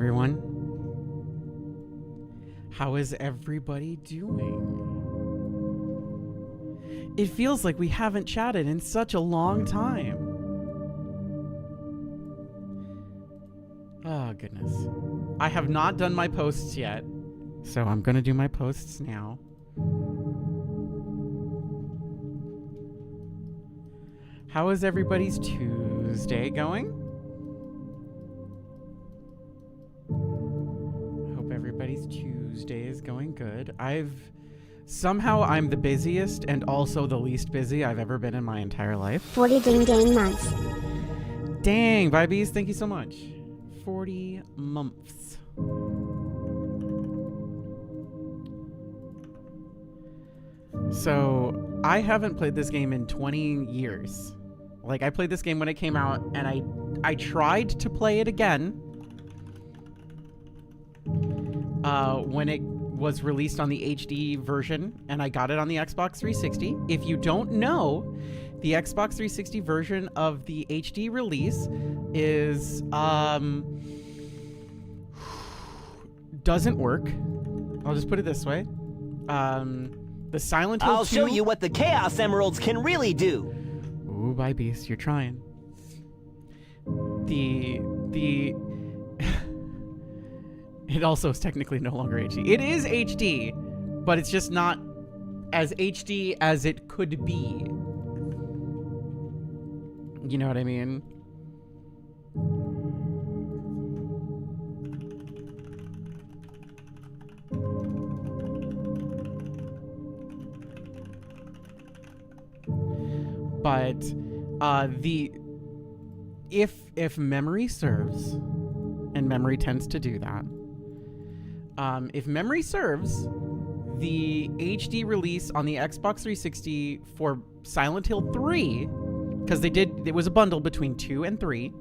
everyone. How is everybody doing? It feels like we haven't chatted in such a long time. Oh, goodness. I have not done my posts yet, so I'm going to do my posts now. How is everybody's Tuesday going? Hope everybody's Tuesday is going good. Somehow I'm the busiest and also the least busy I've ever been in my entire life. 40 ding months. Dang, Vibees, thank you so much. 40 months. So, I haven't played this game in 20 years. Like, I played this game when it came out, and I tried to play it again when it was released on the HD version, and I got it on the Xbox 360. If you don't know, the Xbox 360 version of the HD release is doesn't work. I'll just put it this way. The Silent Hill 2... I'll show you what the Chaos Emeralds can really do. Ooh, by beast, you're trying. It also is technically no longer HD. It is HD, but it's just not as HD as it could be. You know what I mean? But if memory serves, and memory tends to do that, if memory serves, the HD release on the Xbox 360 for Silent Hill 3, because it was a bundle between 2 and 3,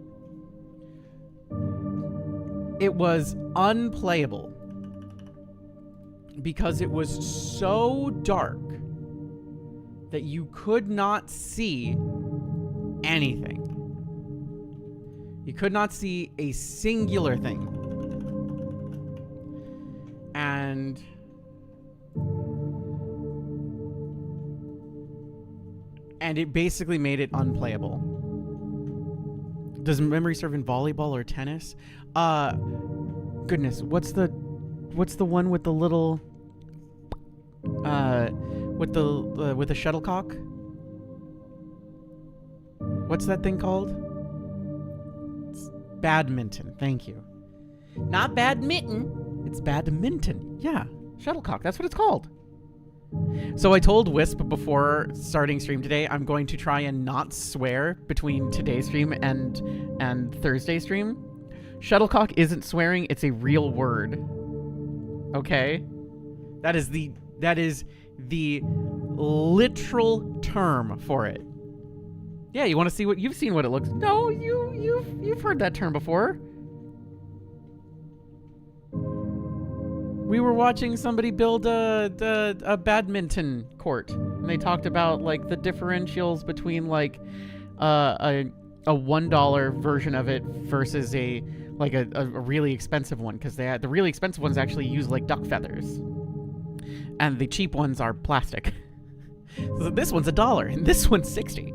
it was unplayable because it was so dark that you could not see anything. You could not see a singular thing. And it basically made it unplayable. Does memory serve in volleyball or tennis? Goodness, what's the one with the little with the shuttlecock? What's that thing called? It's badminton. Thank you. Not badminton. It's badminton. Yeah, shuttlecock. That's what it's called. So I told Wisp before starting stream today, I'm going to try and not swear between today's stream and Thursday's stream. Shuttlecock isn't swearing, it's a real word. Okay? That is the literal term for it. Yeah, you want to see what you've seen what it looks. No, you've heard that term before. We were watching somebody build a badminton court, and they talked about like the differentials between like a $1 version of it versus a really expensive one, because the really expensive ones actually use like duck feathers, and the cheap ones are plastic. So this one's $1 and this one's 60.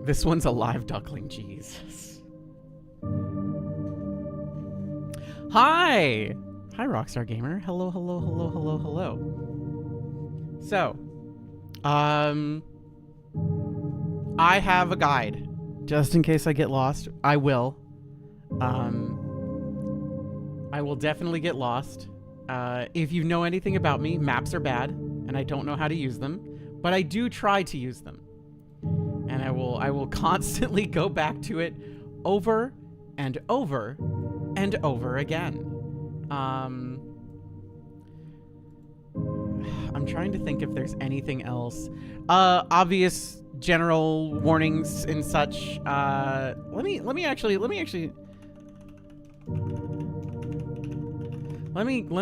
This one's a live duckling, Jesus. Hi! Hi, Rockstar Gamer. Hello, hello, hello, hello, hello. So, I have a guide. Just in case I get lost, I will. I will definitely get lost. If you know anything about me, maps are bad, and I don't know how to use them, but I do try to use them. And I will constantly go back to it over and over and over again. I'm trying to think if there's anything else. Obvious general warnings and such. Let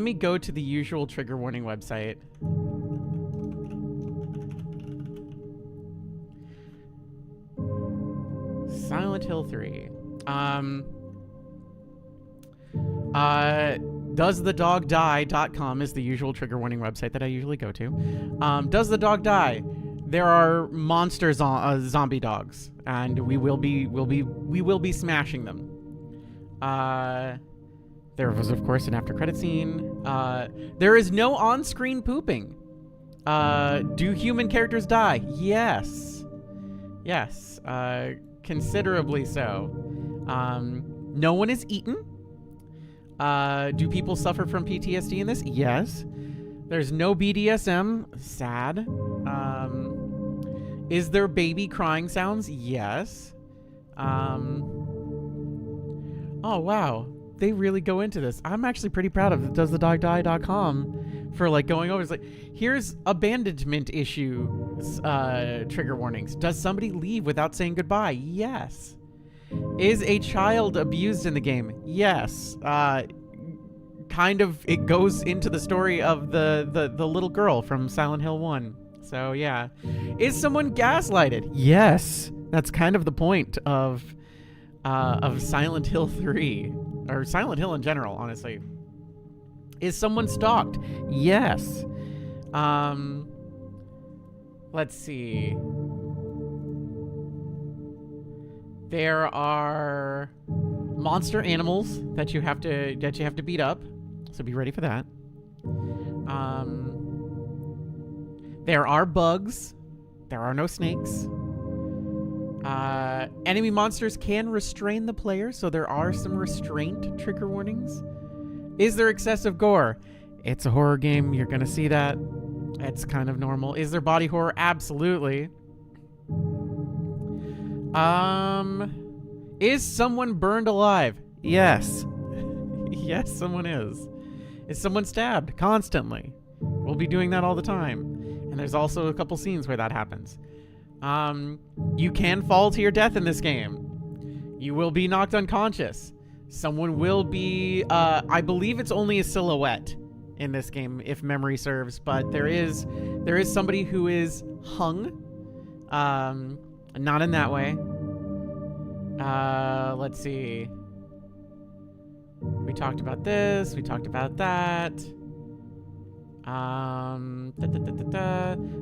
me go to the usual trigger warning website. Silent Hill 3. DoesTheDogDie.com is the usual trigger warning website that I usually go to. Does the dog die? There are monster zombie dogs, and we will be smashing them. There was, of course, an after credit scene. There is no on-screen pooping. Do human characters die? Yes. Yes. Considerably so. No one is eaten. Do people suffer from PTSD in this? Yes. There's no BDSM. Sad. Is there baby crying sounds? Yes. Oh, wow. They really go into this. I'm actually pretty proud of DoesTheDogDie.com for like going over. It's like, here's abandonment issues, trigger warnings. Does somebody leave without saying goodbye? Yes. Is a child abused in the game? Yes. Kind of, it goes into the story of the little girl from Silent Hill 1. So yeah. Is someone gaslighted? Yes. That's kind of the point of Silent Hill 3. Or Silent Hill in general, honestly. Is someone stalked? Yes. Let's see. There are monster animals that you have to beat up. So be ready for that. There are bugs. There are no snakes. Enemy monsters can restrain the player, so there are some restraint trigger warnings. Is there excessive gore? It's a horror game. You're gonna see that. It's kind of normal. Is there body horror? Absolutely. Is someone burned alive? Yes. Yes, someone is. Is someone stabbed? Constantly. We'll be doing that all the time. And there's also a couple scenes where that happens. You can fall to your death in this game. You will be knocked unconscious. Someone will be, I believe it's only a silhouette in this game, if memory serves, but there is somebody who is hung. Not in that way. Let's see. We talked about this. We talked about that.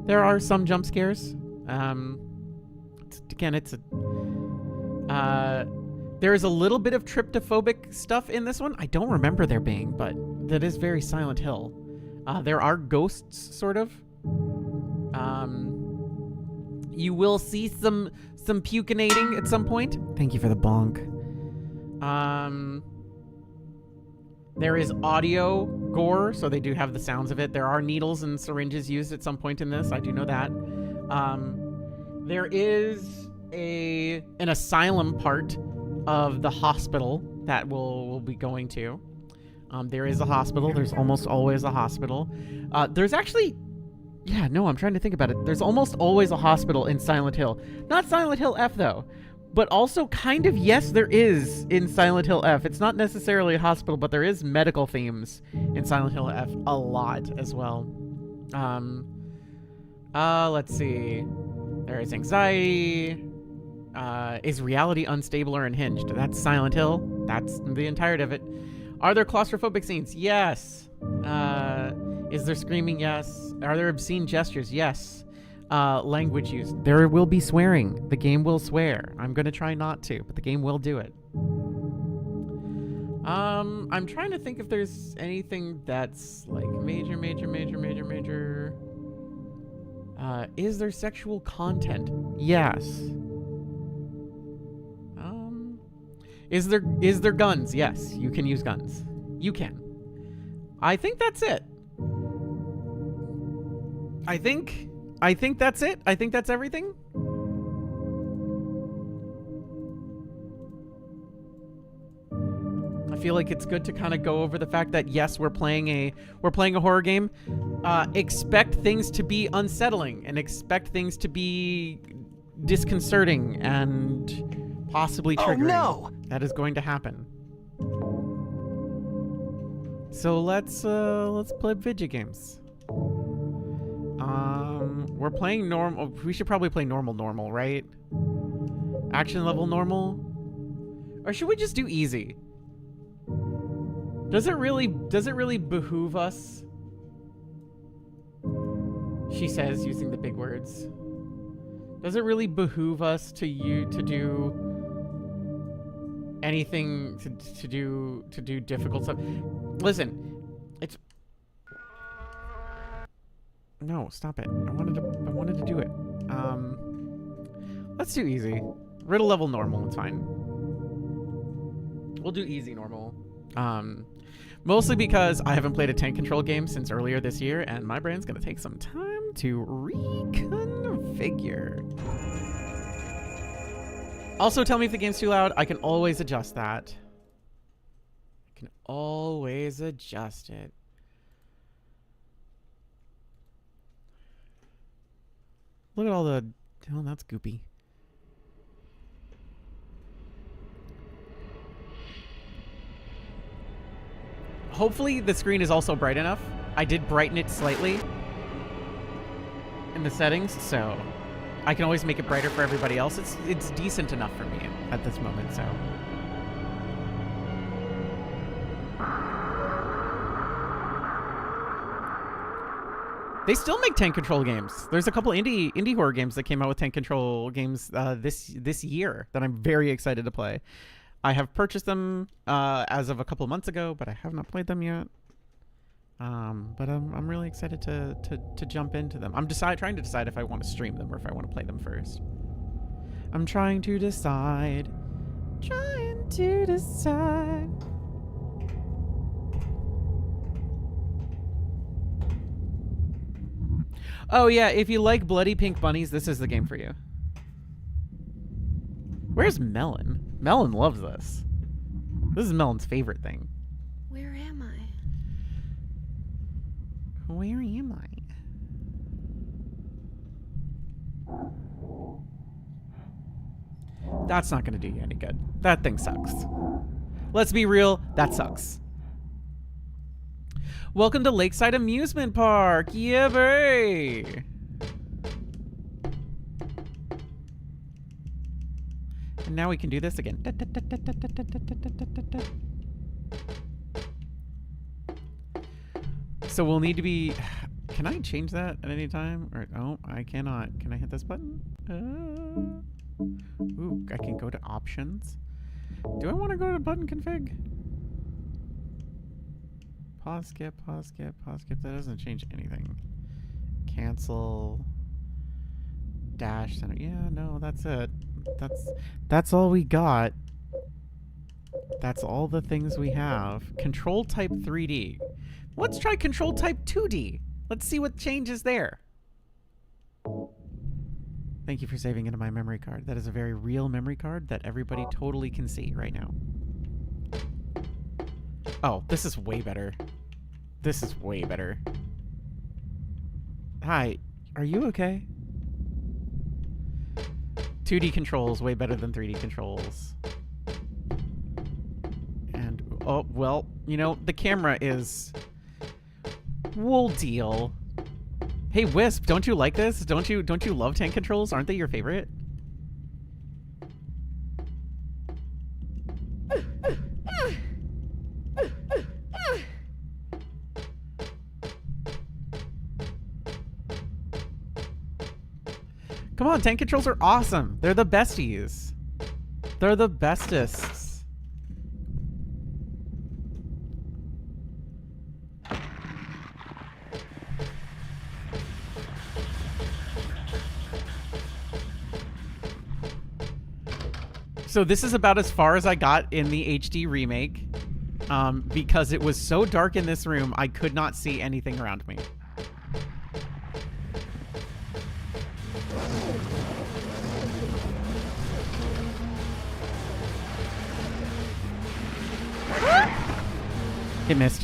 There are some jump scares. Again, it's a... there is a little bit of tryptophobic stuff in this one. I don't remember there being, but that is very Silent Hill. There are ghosts, sort of. You will see some pucinating at some point. Thank you for the bonk. There is audio gore, so they do have the sounds of it. There are needles and syringes used at some point in this. I do know that. There is an asylum part of the hospital that we'll be going to. There is a hospital. There's almost always a hospital. There's actually... Yeah, no, I'm trying to think about it. There's almost always a hospital in Silent Hill. Not Silent Hill F, though. But also kind of, yes, there is in Silent Hill F. It's not necessarily a hospital, but there is medical themes in Silent Hill F a lot as well. Let's see. There is anxiety. Is reality unstable or unhinged? That's Silent Hill. That's the entirety of it. Are there claustrophobic scenes? Yes. Is there screaming? Yes. Are there obscene gestures? Yes. Language use. There will be swearing. The game will swear. I'm going to try not to, but the game will do it. I'm trying to think if there's anything that's like major. Is there sexual content? Yes. Is there guns? Yes, you can use guns. You can. I think that's it. I think that's it. I think that's everything. I feel like it's good to kind of go over the fact that yes, we're playing a horror game. Expect things to be unsettling and expect things to be disconcerting and possibly triggering. Oh no! That is going to happen. So let's play video games. We're playing normal. We should probably play normal, right? Action level normal, or should we just do easy? Does it really behoove us? She says, using the big words. Does it really behoove us to do anything to do difficult stuff? Listen, it's no, stop it. I wanted to do it. Let's do easy. Riddle level normal, it's fine. We'll do easy normal. Mostly because I haven't played a tank control game since earlier this year, and my brain's gonna take some time to reconfigure. Also, tell me if the game's too loud. I can always adjust that. I can always adjust it. Look at all the... Oh, that's goopy. Hopefully the screen is also bright enough. I did brighten it slightly in the settings, so I can always make it brighter for everybody else. It's decent enough for me at this moment, so. They still make tank control games. There's a couple indie horror games that came out with tank control games this year that I'm very excited to play. I have purchased them as of a couple months ago, but I have not played them yet. But I'm really excited to jump into them. I'm trying to decide if I want to stream them or if I want to play them first. I'm trying to decide. Trying to decide. Oh yeah, if you like bloody pink bunnies, this is the game for you. Where's Melon? Melon loves this. This is Melon's favorite thing. Where am I? Where am I? That's not going to do you any good. That thing sucks. Let's be real, that sucks. Welcome to Lakeside Amusement Park. Yeah, bae. And now we can do this again. So we'll need to be... Can I change that at any time? Or oh, I cannot. Can I hit this button? Ooh, I can go to options. Do I want to go to button config? Pause, skip, pause, skip, pause, skip. That doesn't change anything. Cancel. Dash center. Yeah, no, that's it. That's all we got. That's all the things we have. Control type 3D. Let's try control type 2D. Let's see what changes there. Thank you for saving into my memory card. That is a very real memory card that everybody totally can see right now. Oh, this is way better. This is way better. Hi, are you okay? 2D controls way better than 3D controls. And, oh, well, you know, the camera is... We'll deal. Hey, Wisp, don't you like this? Don't you love tank controls? Aren't they your favorite? Come on, tank controls are awesome. They're the besties. They're the bestest. So this is about as far as I got in the HD remake, because it was so dark in this room, I could not see anything around me. It missed.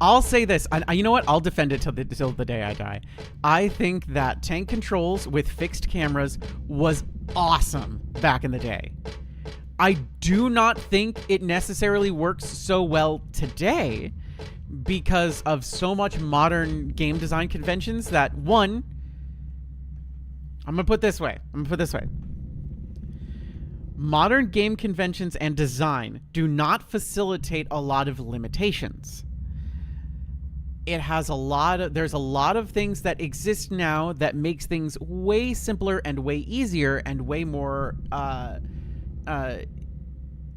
I'll say this. You know what? I'll defend it till the day I die. I think that tank controls with fixed cameras was awesome back in the day. I do not think it necessarily works so well today because of so much modern game design conventions that, one, I'm going to put this way. Modern game conventions and design do not facilitate a lot of limitations. There's a lot of things that exist now that makes things way simpler and way easier and way more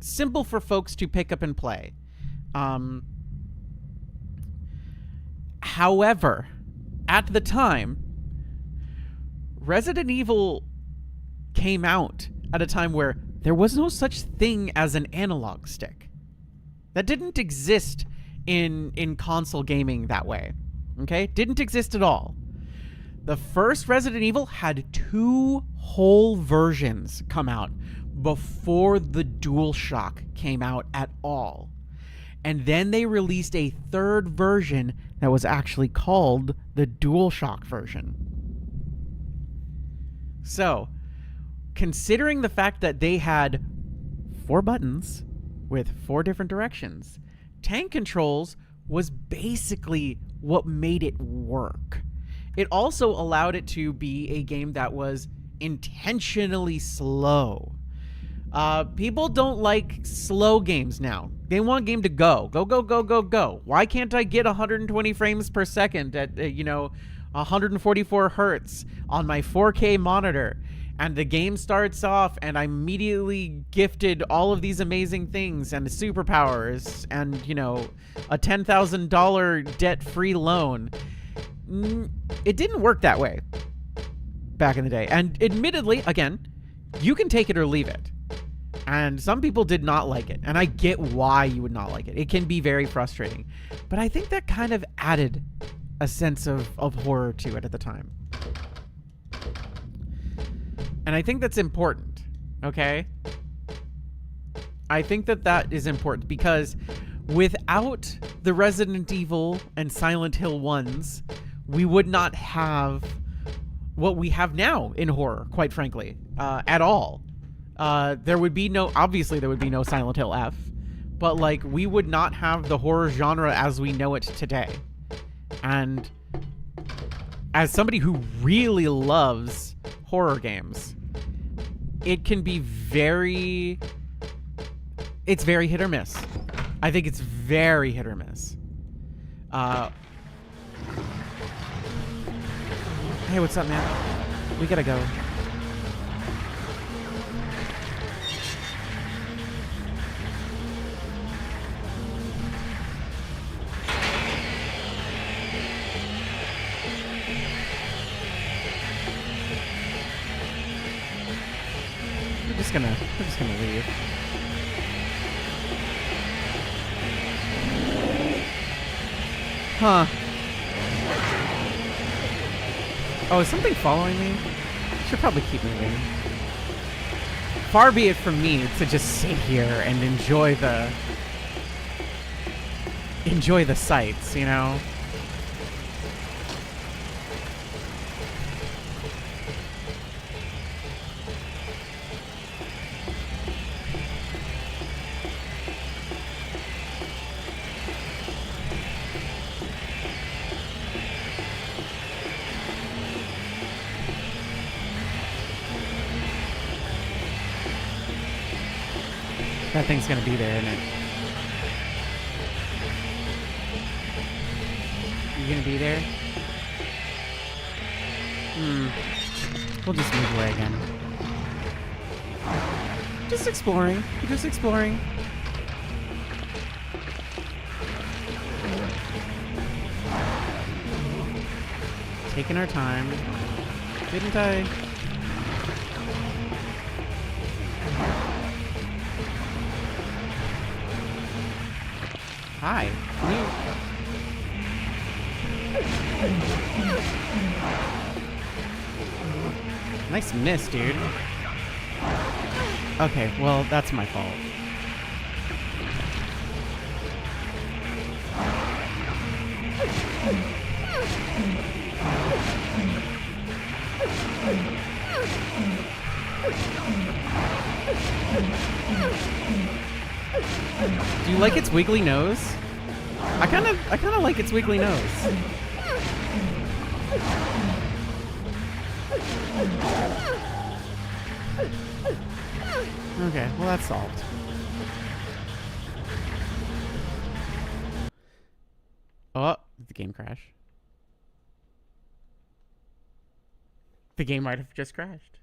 simple for folks to pick up and play. However, at the time, Resident Evil came out at a time where there was no such thing as an analog stick. That didn't exist in console gaming that way. Okay? Didn't exist at all. The first Resident Evil had 2 whole versions come out before the DualShock came out at all. And then they released a 3rd version that was actually called the DualShock version. So, considering the fact that they had 4 buttons with 4 different directions, tank controls was basically what made it work. It also allowed it to be a game that was intentionally slow. People don't like slow games now. They want a game to go. Go, go, go, go, go. Why can't I get 120 frames per second at, 144 hertz on my 4K monitor? And the game starts off and I'm immediately gifted all of these amazing things and superpowers and, a $10,000 debt-free loan. It didn't work that way back in the day. And admittedly, again, you can take it or leave it. And some people did not like it. And I get why you would not like it. It can be very frustrating. But I think that kind of added a sense of horror to it at the time. And I think that's important, okay? I think that is important because without the Resident Evil and Silent Hill 1s, we would not have what we have now in horror, quite frankly, at all. There would be no Silent Hill F, but we would not have the horror genre as we know it today. And as somebody who really loves horror games, it can be it's very hit or miss. I think it's very hit or miss. Hey, what's up, man? We gotta go. We're just gonna leave. Huh. Oh, is something following me? Should probably keep moving. Far be it from me to just sit here and enjoy the sights, That thing's gonna be there, isn't it? You gonna be there? We'll just move away again. Just exploring. Just exploring. Taking our time. Didn't I? Hi. Nice miss, dude. Okay, well, that's my fault. Do you like its wiggly nose? I kind of like its wiggly nose. Okay, well that's solved. Oh, did the game crash? The game might have just crashed.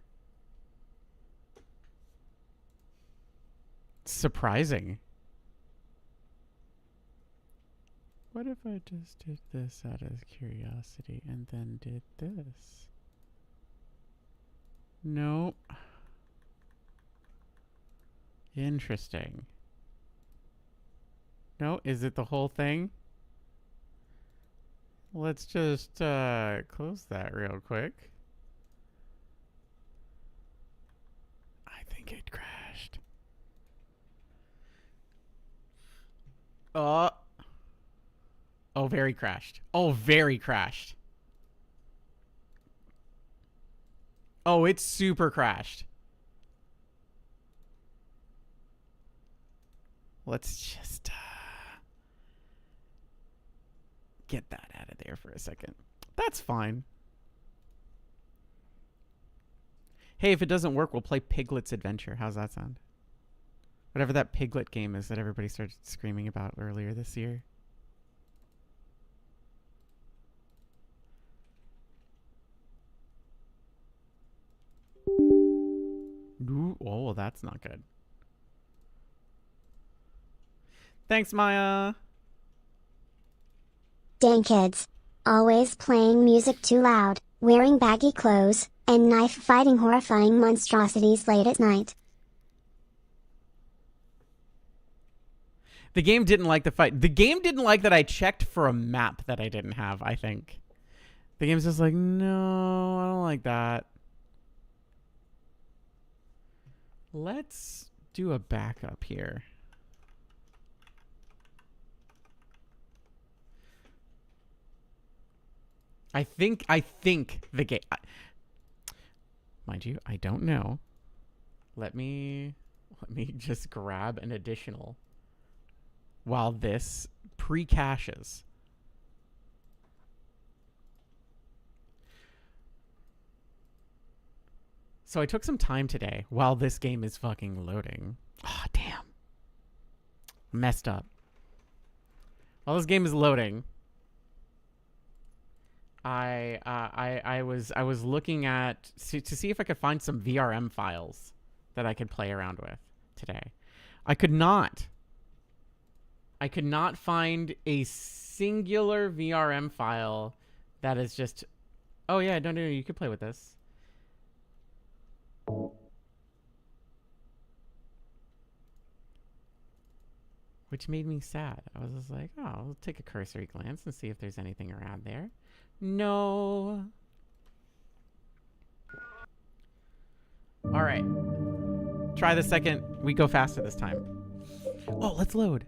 Surprising. What if I just did this out of curiosity and then did this? Nope. Interesting. No, is it the whole thing? Let's just close that real quick. I think it crashed. Oh, very crashed. Oh, very crashed. Oh, it's super crashed. Let's just get that out of there for a second. That's fine. Hey, if it doesn't work, we'll play Piglet's Adventure. How's that sound? Whatever that Piglet game is that everybody started screaming about earlier this year. Ooh, oh, well, that's not good. Thanks, Maya. Dang kids. Always playing music too loud, wearing baggy clothes, and knife-fighting horrifying monstrosities late at night. The game didn't like the fight. The game didn't like that I checked for a map that I didn't have, I think. The game's just like, no, I don't like that. Let's do a backup here. I think the game... mind you, I don't know. Let me just grab an additional while this pre-caches. So I took some time today while this game is fucking loading. Oh, damn. Messed up. While this game is loading, I was looking at to see if I could find some VRM files that I could play around with today. I could not find a singular VRM file that is just, oh yeah, no, you could play with this. Which made me sad. I was just like, oh, I'll take a cursory glance and see if there's anything around there. No. All right. Try the second. We go faster this time. Oh, let's load.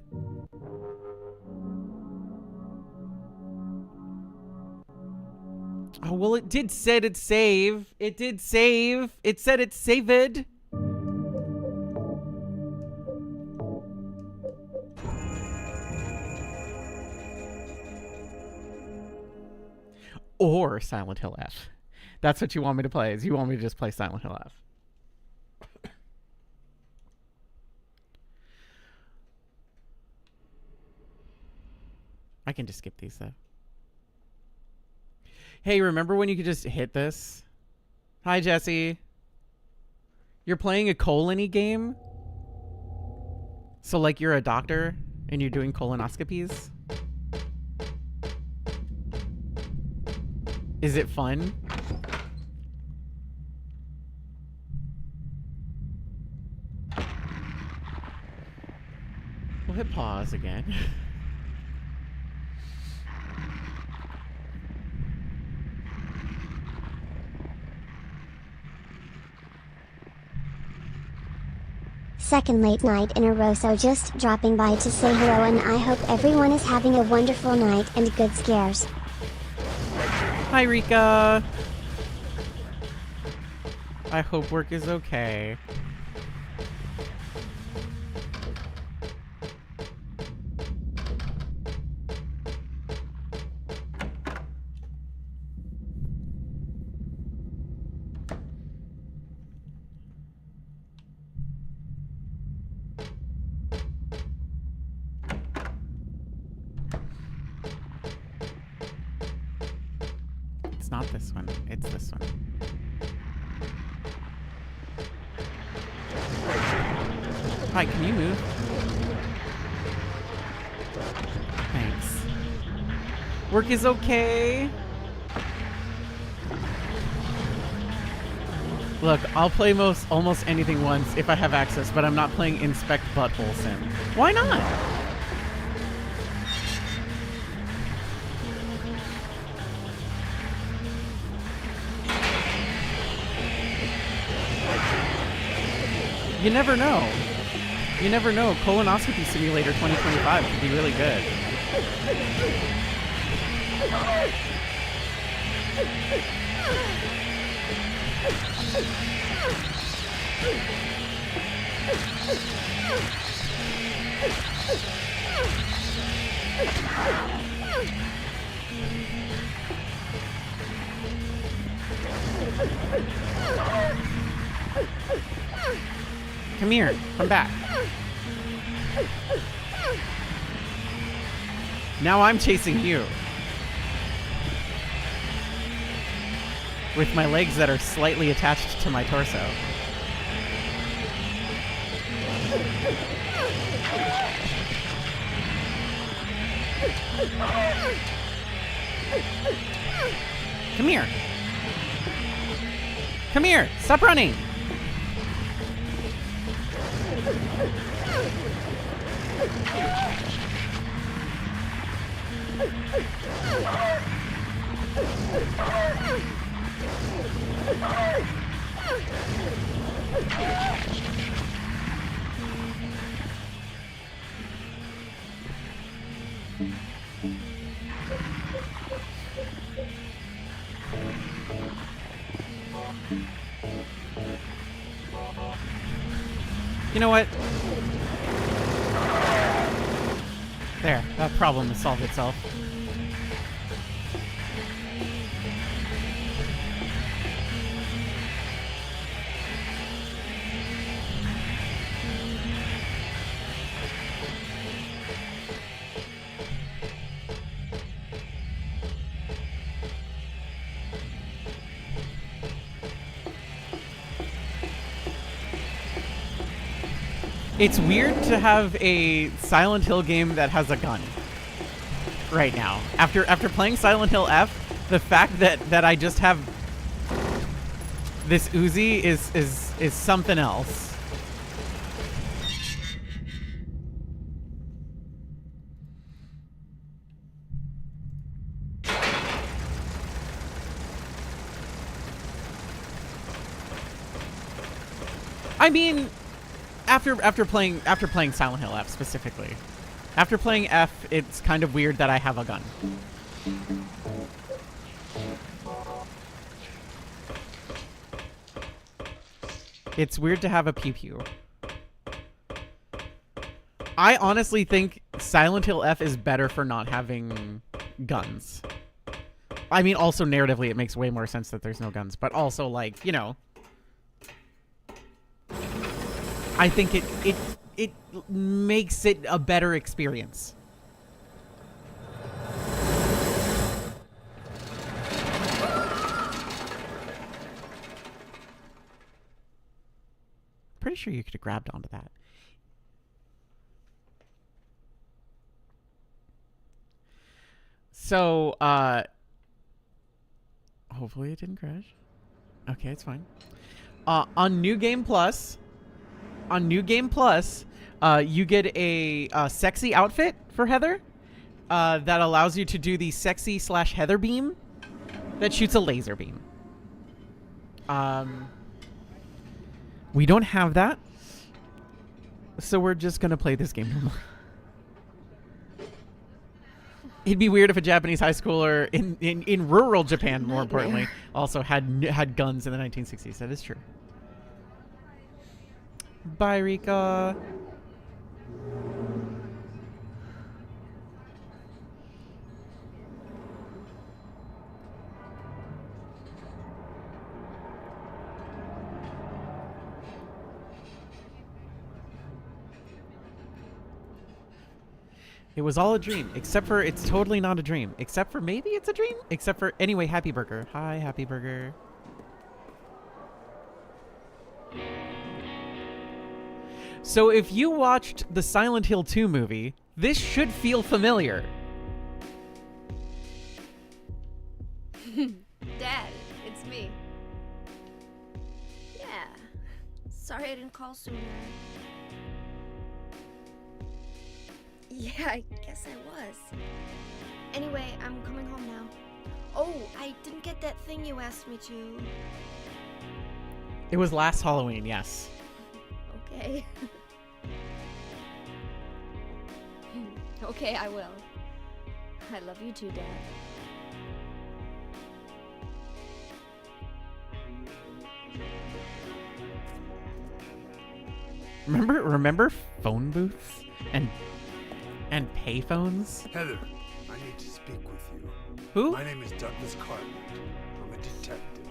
Oh, well, it did said it save. It did save. It said it saved. Or Silent Hill F. That's what you want me to play, is you want me to just play Silent Hill F. I can just skip these, though. Hey, remember when you could just hit this? Hi, Jesse. You're playing a colon-y game? So, like, you're a doctor and you're doing colonoscopies? Is it fun? We'll hit pause again. Second late night in a row, so just dropping by to say hello, and I hope everyone is having a wonderful night and good scares. Hi, Rika. I hope work is okay. It's not this one. It's this one. Hi, can you move? Thanks. Work is okay. Look, I'll play almost anything once if I have access, but I'm not playing Inspect Butthole Sim. Why not? You never know. You never know. Colonoscopy Simulator 2025 could be really good. Come here. Come back. Now I'm chasing you. With my legs that are slightly attached to my torso. Come here. Come here. Stop running. You know what? There, that problem has solved itself. It's weird to have a Silent Hill game that has a gun right now. After playing Silent Hill F, the fact that I just have this Uzi is something else. I mean, after playing Silent Hill F specifically, after playing F, it's kind of weird that I have a gun. It's weird to have a pew-pew. I honestly think Silent Hill F is better for not having guns. I mean, also narratively, it makes way more sense that there's no guns, but also, like, you know, I think it makes it a better experience. Pretty sure you could have grabbed onto that. So, hopefully it didn't crash. Okay, it's fine. On New Game Plus, you get a sexy outfit for Heather that allows you to do the sexy / Heather beam that shoots a laser beam. We don't have that, so we're just gonna play this game. It'd be weird if a Japanese high schooler in rural Japan, more importantly, also had guns in the 1960s. That is true. Bye, Rika. It was all a dream, except for it's totally not a dream. Except for maybe it's a dream? Except for, anyway, Happy Burger. Hi, Happy Burger. So if you watched the Silent Hill 2 movie, this should feel familiar. Dad, it's me. Yeah. Sorry I didn't call sooner. Yeah, I guess I was. Anyway, I'm coming home now. Oh, I didn't get that thing you asked me to. It was last Halloween, yes. Okay. Okay, I will. I love you too, Dad. Remember phone booths and payphones? Heather, I need to speak with you. Who? My name is Douglas Cartland. I'm a detective.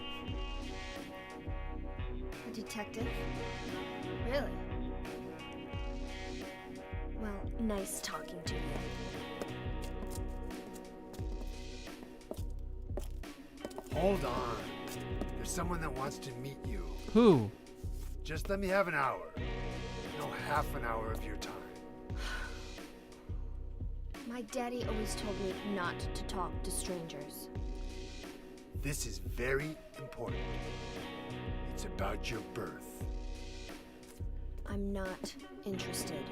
A detective? Really? Well, nice talking to you. Hold on. There's someone that wants to meet you. Who? Just let me have an hour. No, half an hour of your time. My daddy always told me not to talk to strangers. This is very important. It's about your birth. I'm not interested.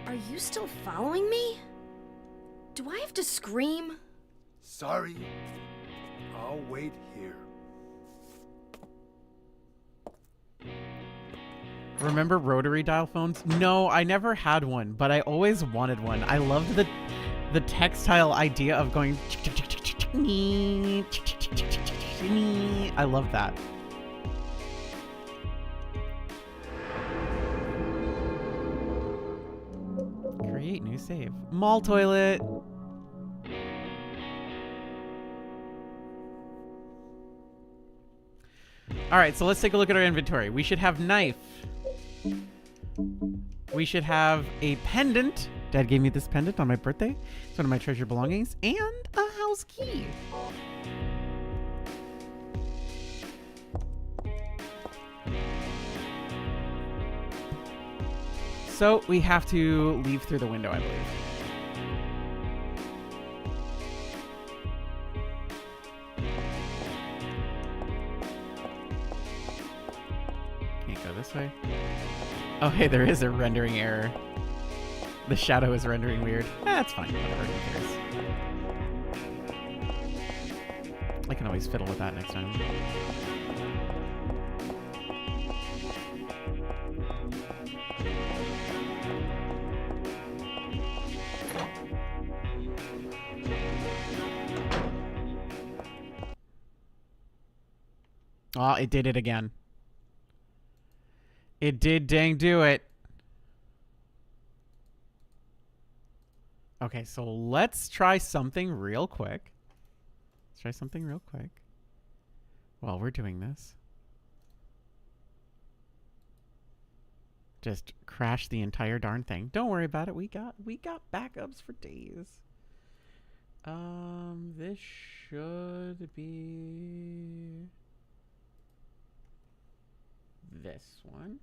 Are you still following me? Do I have to scream? Sorry. I'll wait here. Remember rotary dial phones? No, I never had one, but I always wanted one. I loved the textile idea of going. I love that. Create new save. Mall toilet. All right, so let's take a look at our inventory. We should have knife. We should have a pendant. Dad gave me this pendant on my birthday. It's one of my treasured belongings. And a house key. So we have to leave through the window, I believe. Can't go this way. Oh, hey, there is a rendering error. The shadow is rendering weird. That's fine. Whatever. Who cares? I can always fiddle with that next time. Oh, it did it again. It did dang do it. Okay, so let's try something real quick. Let's try something real quick while we're doing this. Just crash the entire darn thing. Don't worry about it. We got backups for days. This should be this one.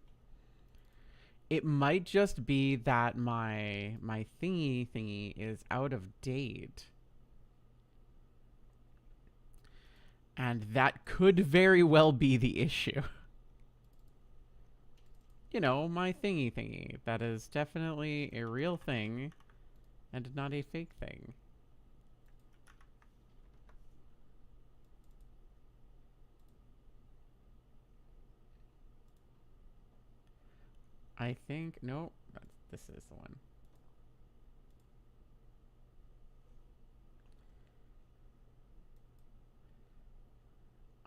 It might just be that my thingy is out of date. And that could very well be the issue. You know, my thingy. That is definitely a real thing and not a fake thing. I think, no, this is the one.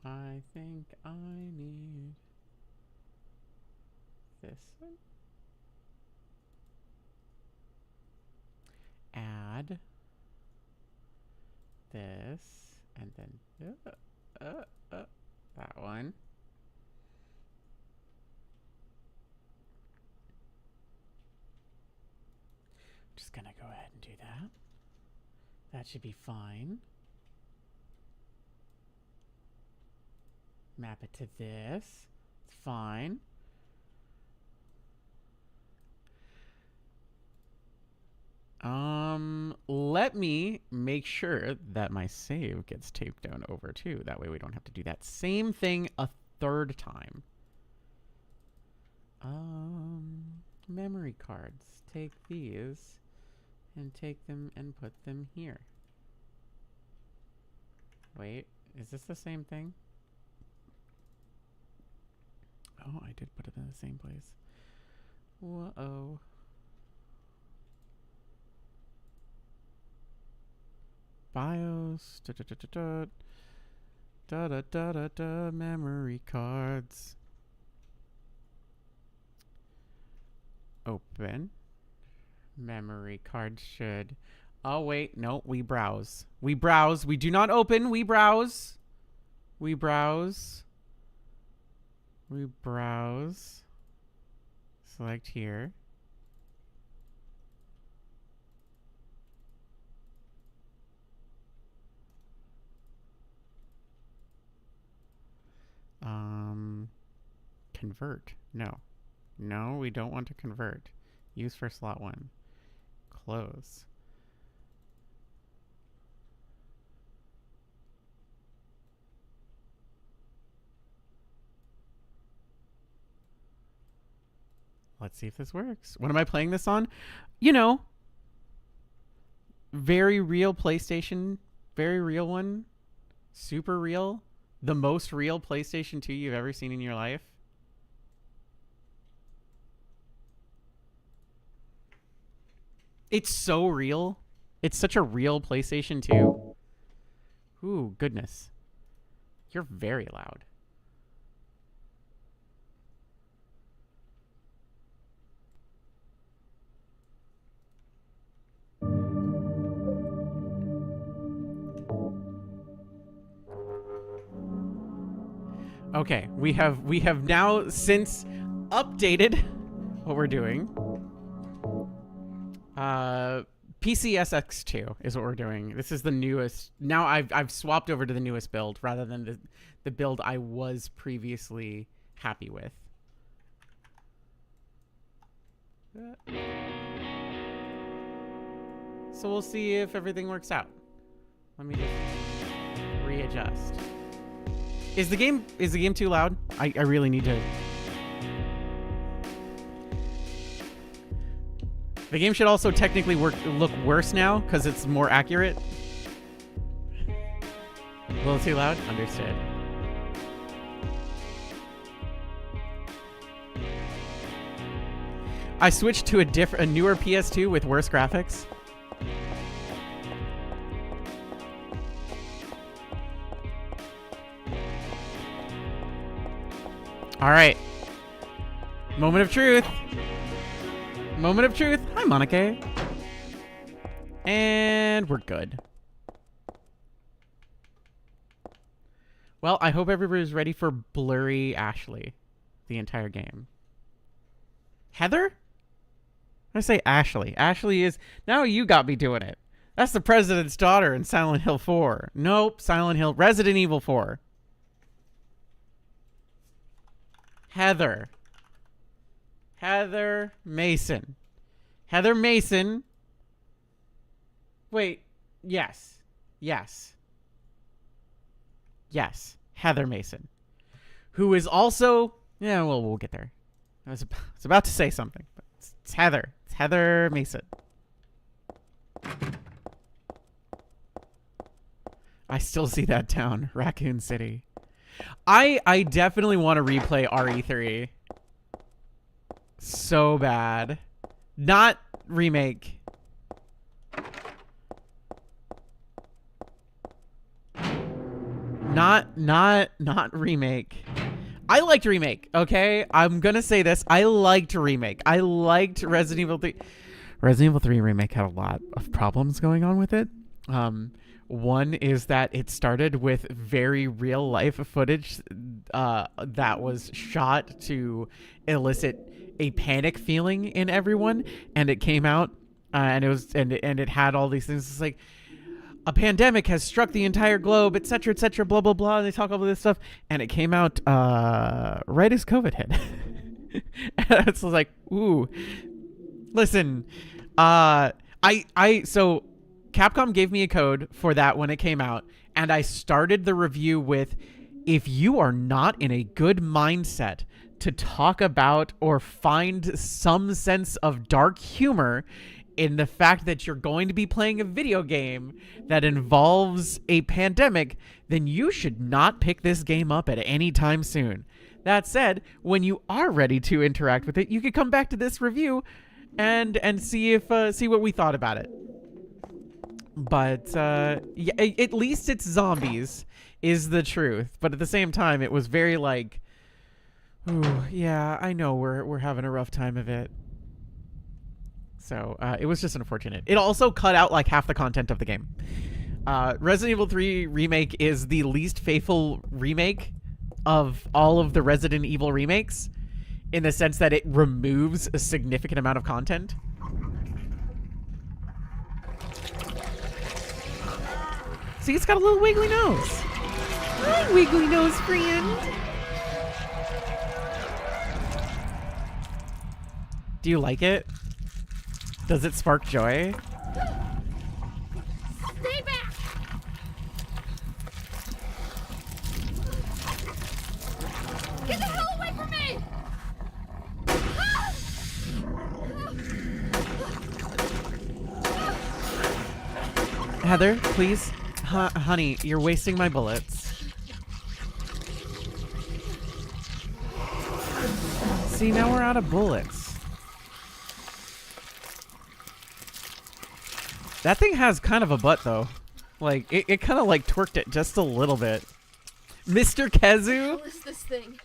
I think I need this one. Add this, and then That one. Just gonna go ahead and do that. That should be fine. Map it to this. It's fine. Let me make sure that my save gets taped down over too. That way we don't have to do that same thing a third time. Memory cards. Take these and take them and put them here. Wait, is this the same thing? Oh, I did put it in the same place. Whoa. BIOS. Memory cards. Open. Memory card should. Oh, wait. No, we browse. We browse. We do not open. We browse. We browse. We browse. Select here. Convert. No. No, we don't want to convert. Use for slot 1. Close. Let's see if this works. What am I playing this on? You know, very real PlayStation. Very real one. Super real. The most real PlayStation 2 you've ever seen in your life. It's so real. It's such a real PlayStation 2. Ooh, goodness. You're very loud. Okay, we have now since updated what we're doing. PCSX2 is what we're doing. This is the newest. Now I've swapped over to the newest build rather than the build I was previously happy with. So we'll see if everything works out. Let me just readjust. Is the game too loud? I really need to. The game should also technically look worse now because it's more accurate. A little too loud? Understood. I switched to a newer PS2 with worse graphics. All right. Moment of truth. Moment of truth. Hi, Monica. And we're good. Well, I hope everybody's ready for blurry Ashley the entire game. Heather? I say Ashley. Ashley is... Now you got me doing it. That's the president's daughter in Silent Hill 4. Nope. Silent Hill... Resident Evil 4. Heather. Heather Mason. Heather Mason. Wait. Yes. Yes. Yes. Heather Mason. Who is also... Yeah, well, we'll get there. I was about to say something. But it's Heather. It's Heather Mason. I still see that town. Raccoon City. I definitely want to replay RE3. So bad. Not remake. Not remake. I liked remake, okay? I'm gonna say this. I liked remake. I liked Resident Evil 3. Resident Evil 3 remake had a lot of problems going on with it. One is that it started with very real life footage that was shot to elicit a panic feeling in everyone, and it came out and it had all these things. It's like, a pandemic has struck the entire globe, etc., etc., blah blah blah. And they talk all this stuff, and it came out right as COVID hit. And it's like, ooh, listen, so Capcom gave me a code for that when it came out, and I started the review with, if you are not in a good mindset to talk about or find some sense of dark humor in the fact that you're going to be playing a video game that involves a pandemic, then you should not pick this game up at any time soon. That said, when you are ready to interact with it, you could come back to this review and see if see what we thought about it. But yeah, at least it's zombies is the truth. But at the same time, it was very like, ooh, yeah, I know we're having a rough time of it. So it was just unfortunate. It also cut out like half the content of the game. Resident Evil 3 Remake is the least faithful remake of all of the Resident Evil remakes, in the sense that it removes a significant amount of content. See, it's got a little wiggly nose. Hi, wiggly nose friend. Do you like it? Does it spark joy? Stay back! Get the hell away from me! Heather, please. Honey, you're wasting my bullets. See, now we're out of bullets. That thing has kind of a butt, though. Like, it kind of, like, twerked it just a little bit. Mr. Kezu? What is this thing?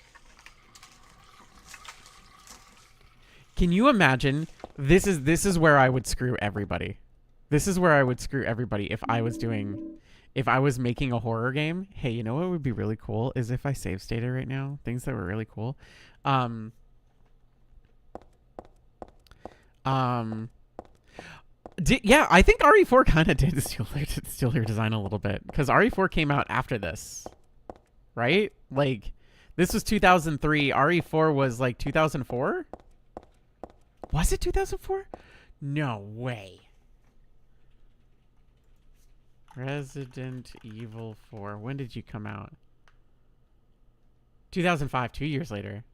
Can you imagine? This is where I would screw everybody. This is where I would screw everybody if I was making a horror game. Hey, you know what would be really cool is if I save stated right now. Things that were really cool. Yeah, I think RE4 kind of did steal their design a little bit, because RE4 came out after this, right? Like, this was 2003. RE4 was like 2004. Was it 2004? No way. Resident Evil 4. When did you come out? 2005, 2 years later.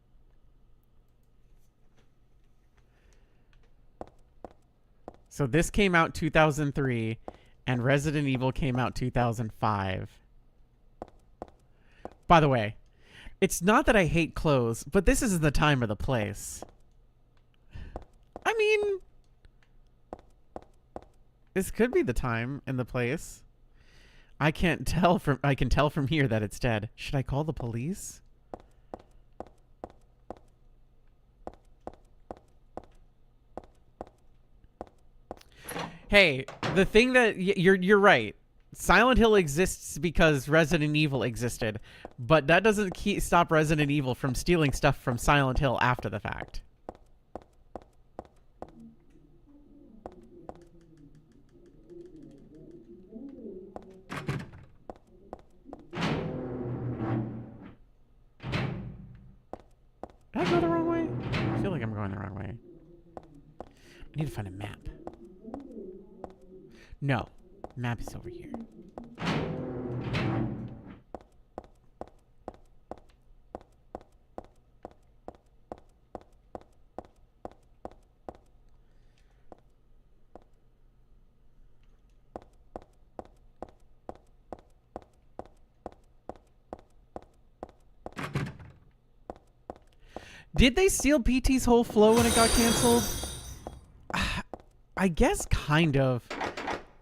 So this came out 2003, and Resident Evil came out 2005. By the way, it's not that I hate clothes, but this isn't the time or the place. I mean, this could be the time and the place. I can tell from here that it's dead. Should I call the police? Hey, the thing that you're right. Silent Hill exists because Resident Evil existed, but that doesn't stop Resident Evil from stealing stuff from Silent Hill after the fact. Did I go the wrong way? I feel like I'm going the wrong way. I need to find a map. No. Map is over here. Did they steal PT's whole flow when it got canceled? I guess kind of.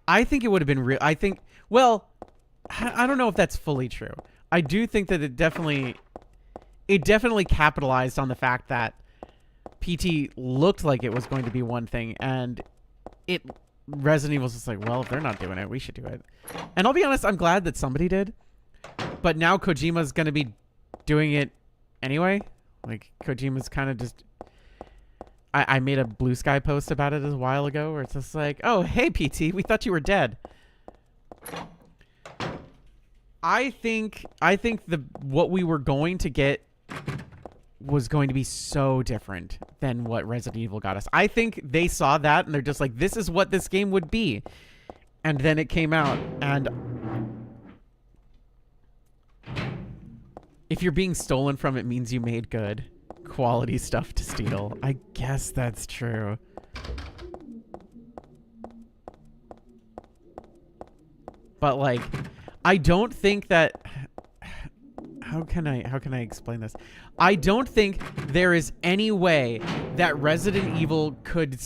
I think it would have been real. I think, well, I don't know if that's fully true. I do think that it definitely capitalized on the fact that PT looked like it was going to be one thing, and it Resident Evil's just like, well, if they're not doing it, we should do it. And I'll be honest, I'm glad that somebody did. But now Kojima's going to be doing it anyway. Like, Kojima's kind of just... I made a Blue Sky post about it a while ago where it's just like, oh, hey, PT, we thought you were dead. I think what we were going to get was going to be so different than what Resident Evil got us. I think they saw that and they're just like, this is what this game would be. And then it came out, and if you're being stolen from, it means you made good quality stuff to steal. I guess that's true. But like, I don't think that... How can I explain this? I don't think there is any way that Resident Evil could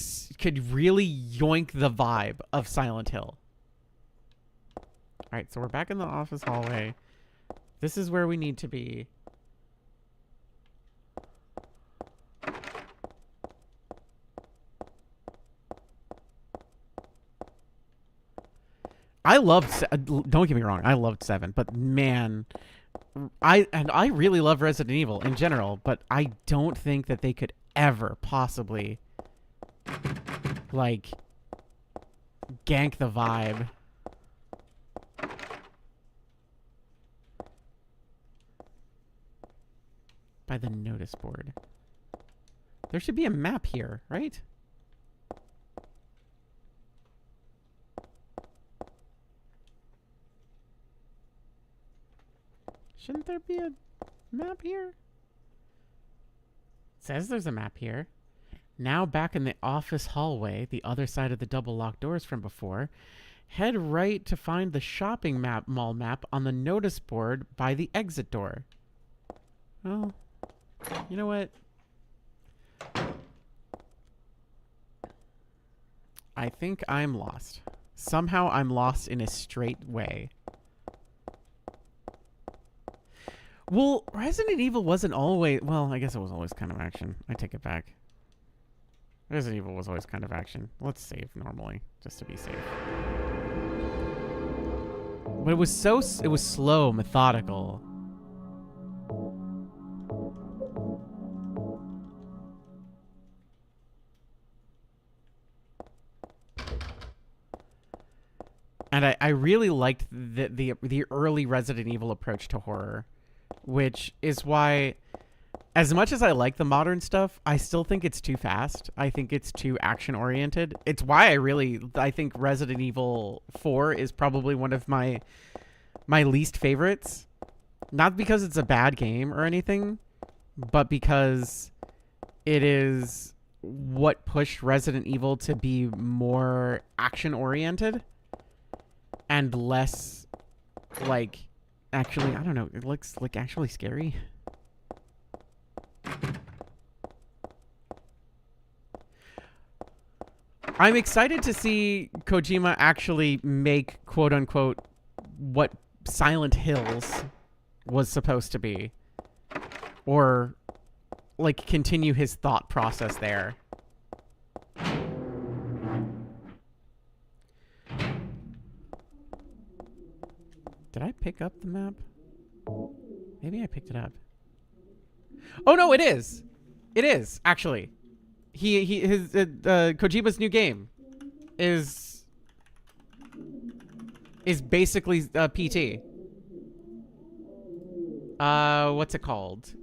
really yoink the vibe of Silent Hill. All right, so we're back in the office hallway. This is where we need to be. I loved, don't get me wrong, I loved 7, but man, I really love Resident Evil in general, but I don't think that they could ever possibly like gank the vibe. By the notice board. There should be a map here, right? Shouldn't there be a map here? It says there's a map here. Now back in the office hallway, the other side of the double locked doors from before. Head right to find the shopping mall map on the notice board by the exit door. Well, you know what? I think I'm lost. Somehow I'm lost in a straight way. Well, Resident Evil wasn't always... Well, I guess it was always kind of action. I take it back. Resident Evil was always kind of action. Let's save normally, just to be safe. But it was slow, methodical. And I really liked the early Resident Evil approach to horror. Which is why, as much as I like the modern stuff, I still think it's too fast. I think it's too action-oriented. It's why I think Resident Evil 4 is probably one of my least favorites. Not because it's a bad game or anything, but because it is what pushed Resident Evil to be more action-oriented and less, like... Actually, I don't know. It looks like actually scary. I'm excited to see Kojima actually make, quote unquote, what Silent Hills was supposed to be. Or, like, continue his thought process there. Did I pick up the map? Maybe I picked it up. Oh no, it is. It is actually. His Kojima's new game is basically PT. What's it called?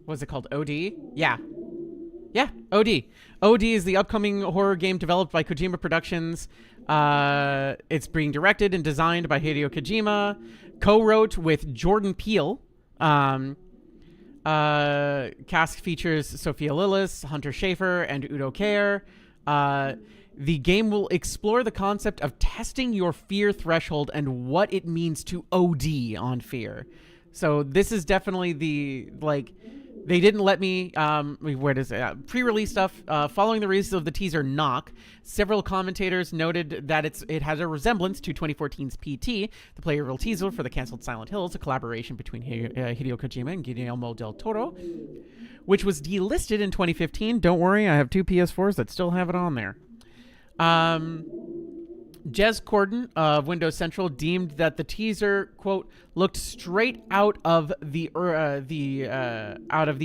What's it called? OD? Yeah. Yeah, OD. OD is the upcoming horror game developed by Kojima Productions. It's being directed and designed by Hideo Kojima. Co-wrote with Jordan Peele. Cast features Sophia Lillis, Hunter Schafer, and Udo Kier. The game will explore the concept of testing your fear threshold and what it means to OD on fear. So this is definitely the They didn't let me, where does it, pre-release stuff, following the release of the teaser Knock, several commentators noted that it has a resemblance to 2014's PT, the playable teaser for the canceled Silent Hills, a collaboration between Hideo Kojima and Guillermo del Toro, which was delisted in 2015. Don't worry, I have 2 PS4s that still have it on there. Jez Corden of Windows Central deemed that the teaser, quote, looked straight out of the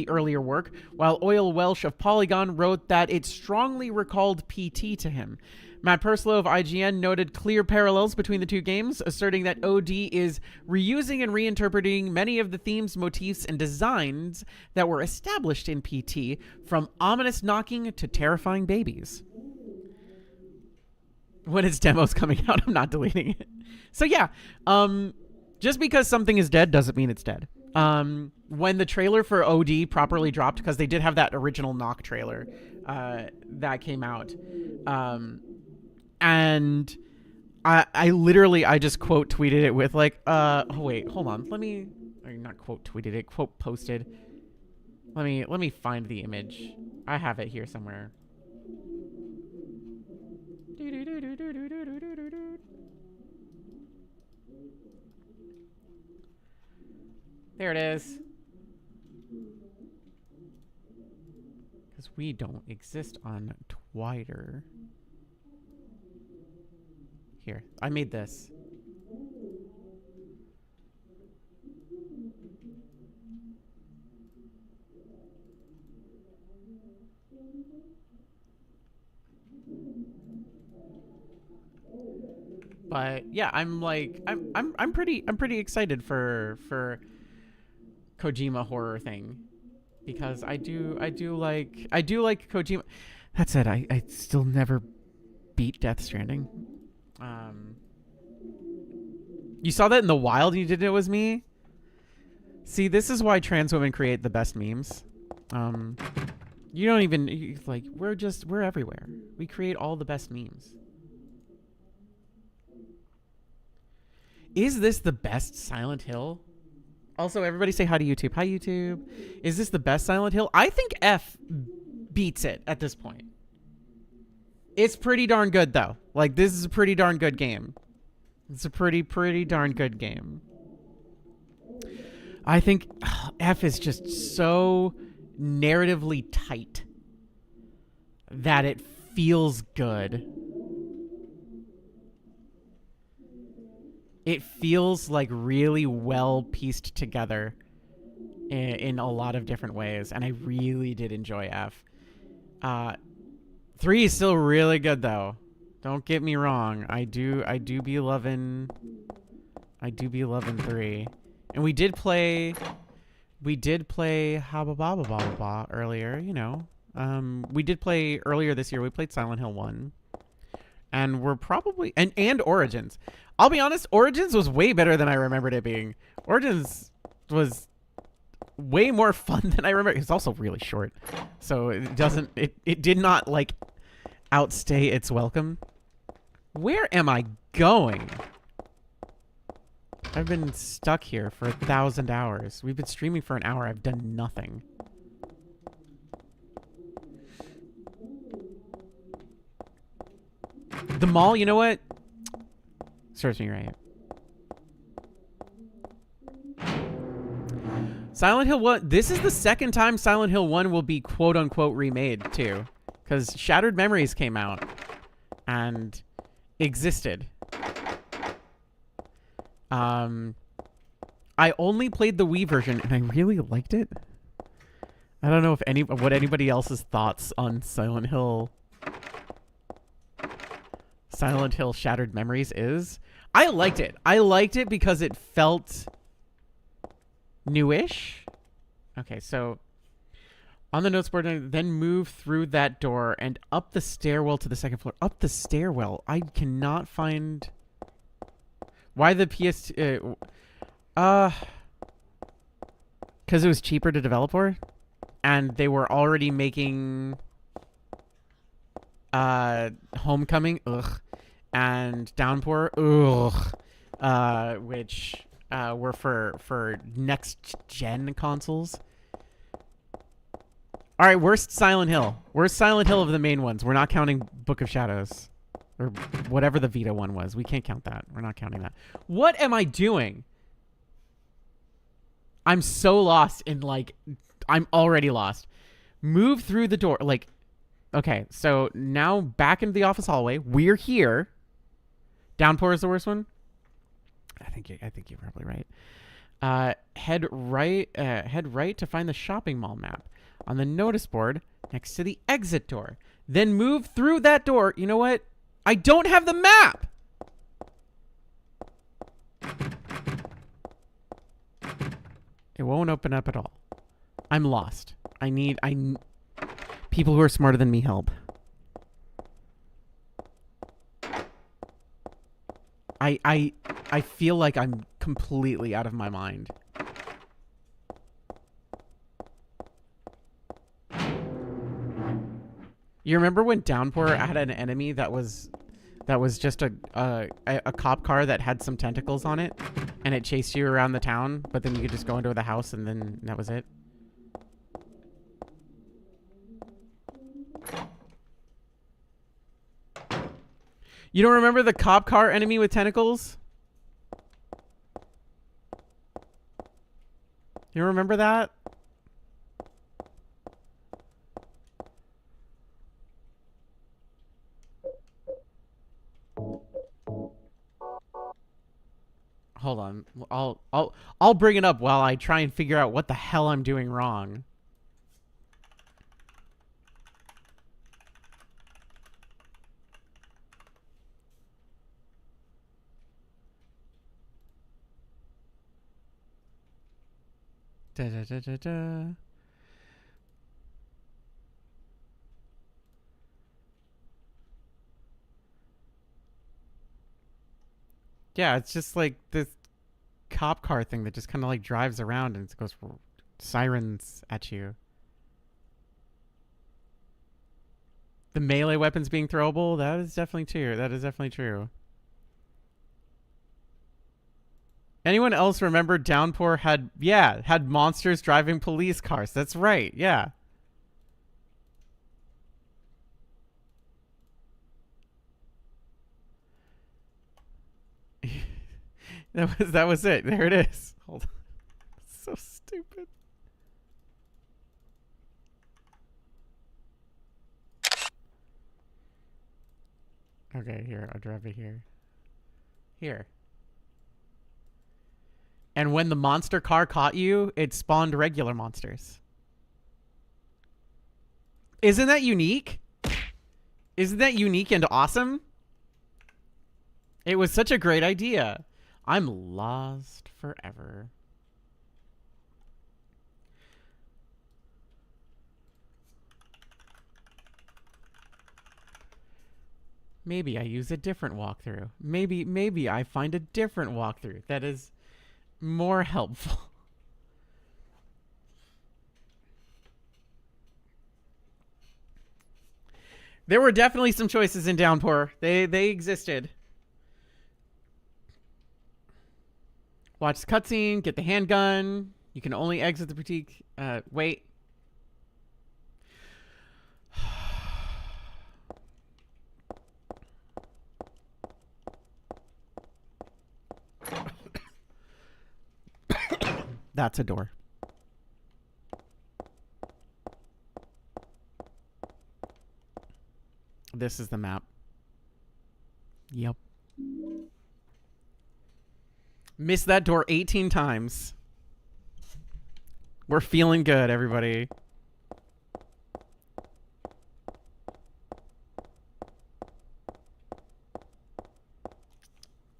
earlier work, while Oil Welsh of Polygon wrote that it strongly recalled PT to him. Matt Purslow of IGN noted clear parallels between the two games, asserting that OD is reusing and reinterpreting many of the themes, motifs, and designs that were established in PT, from ominous knocking to terrifying babies. When its demo's coming out, I'm not deleting it. So yeah, just because something is dead doesn't mean it's dead. When the trailer for OD properly dropped, because they did have that original Knock trailer that came out, and I just quote tweeted it with like, oh wait, hold on, let me, or not quote tweeted it, quote posted. Let me find the image. I have it here somewhere. There it is. Because we don't exist on Twitter. Here, I made this. But yeah, I'm pretty excited for Kojima horror thing, because I do like Kojima. That said, I still never beat Death Stranding. You saw that in the wild. You didn't. It was me. See, this is why trans women create the best memes. You don't even like. We're everywhere. We create all the best memes. Is this the best Silent Hill? Also, everybody say hi to YouTube. Hi, YouTube. Is this the best Silent Hill? I think F beats it at this point. It's pretty darn good, though. Like, this is a pretty darn good game. It's a pretty darn good game. I think F is just so narratively tight that it feels good. It feels like really well pieced together in a lot of different ways, and I really did enjoy F. 3 is still really good, though. Don't get me wrong. I do be loving 3. And we did play ha ba ba ba ba ba earlier, you know. We did play earlier this year. We played Silent Hill 1. And we're probably and Origins. I'll be honest, Origins was way better than I remembered it being. Origins was way more fun than I remember. It's also really short. So it did not like outstay its welcome. Where am I going? I've been stuck here for 1,000 hours. We've been streaming for an hour. I've done nothing. The mall, you know what? Serves me right. Silent Hill 1. This is the second time Silent Hill 1 will be quote-unquote remade, too. Because Shattered Memories came out and existed. I only played the Wii version, and I really liked it. I don't know if what anybody else's thoughts on Silent Hill Shattered Memories is. I liked it. I liked it because it felt newish. Okay, so on the notes board, then move through that door and up the stairwell to the second floor. Up the stairwell. I cannot find why the PS. Because it was cheaper to develop for, and they were already making Homecoming, and Downpour, which were for next gen consoles. All right, worst Silent Hill. Worst Silent Hill of the main ones. We're not counting Book of Shadows. Or whatever the Vita one was. We can't count that. We're not counting that. What am I doing? I'm so lost in, like... I'm already lost. Move through the door. Like, okay, so now back into the office hallway. We're here. Downpour is the worst one? I think you're probably right. Head right to find the shopping mall map on the notice board next to the exit door. Then move through that door. You know what? I don't have the map. It won't open up at all. I'm lost. People who are smarter than me help. I feel like I'm completely out of my mind. You remember when Downpour had an enemy that was just a cop car that had some tentacles on it, and it chased you around the town, but then you could just go into the house and then that was it? You don't remember the cop car enemy with tentacles? You remember that? Hold on. I'll bring it up while I try and figure out what the hell I'm doing wrong. Da, da, da, da, da. Yeah, it's just like this cop car thing that just kind of like drives around and it goes sirens at you. The melee weapons being throwable, that is definitely true. That is definitely true. Anyone else remember Downpour had monsters driving police cars? That's right. Yeah. that was it. There it is. Hold on. So stupid. Okay, here, I'll drive it here. Here. And when the monster car caught you, it spawned regular monsters. Isn't that unique? Isn't that unique and awesome? It was such a great idea. I'm lost forever. Maybe I use a different walkthrough. Maybe I find a different walkthrough that is more helpful. There were definitely some choices in Downpour. They existed. Watch the cutscene, get the handgun. You can only exit the boutique. Wait. That's a door. This is the map. Yep. Missed that door 18 times. We're feeling good, everybody.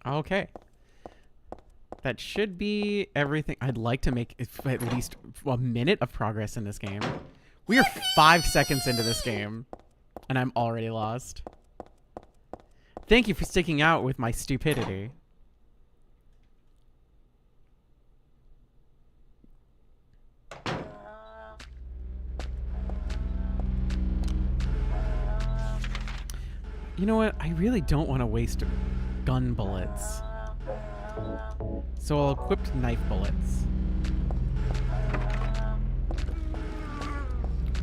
Okay. That should be everything. I'd like to make at least a minute of progress in this game. We are 5 seconds into this game, and I'm already lost. Thank you for sticking out with my stupidity. You know what? I really don't want to waste gun bullets. So I'll equip knife bullets.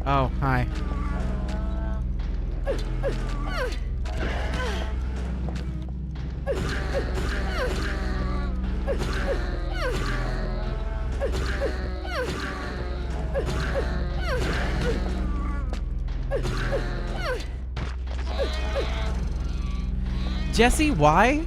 Oh, hi. Jesse, why?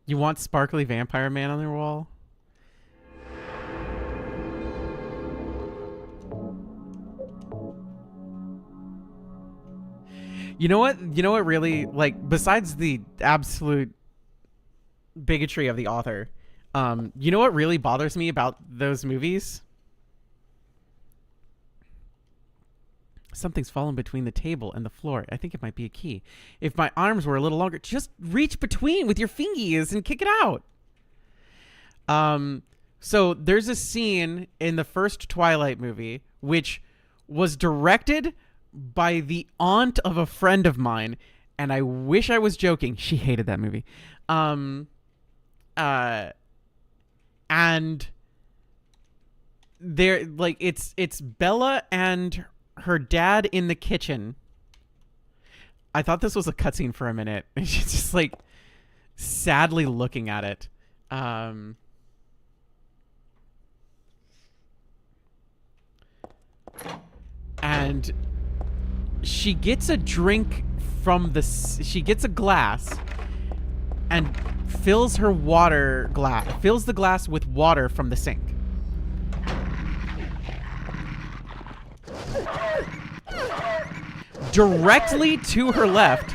You want sparkly vampire man on their wall? You know what? You know what really, like, besides the absolute bigotry of the author, you know what really bothers me about those movies? Something's fallen between the table and the floor. I think it might be a key. If my arms were a little longer, just reach between with your fingies and kick it out. So there's a scene in the first Twilight movie which was directed by the aunt of a friend of mine, and I wish I was joking. She hated that movie. And there, like, it's Bella and her dad in the kitchen. I thought this was a cutscene for a minute. She's just like sadly looking at it. And she gets a drink from she gets a glass and fills the glass with water from the sink. Directly to her left,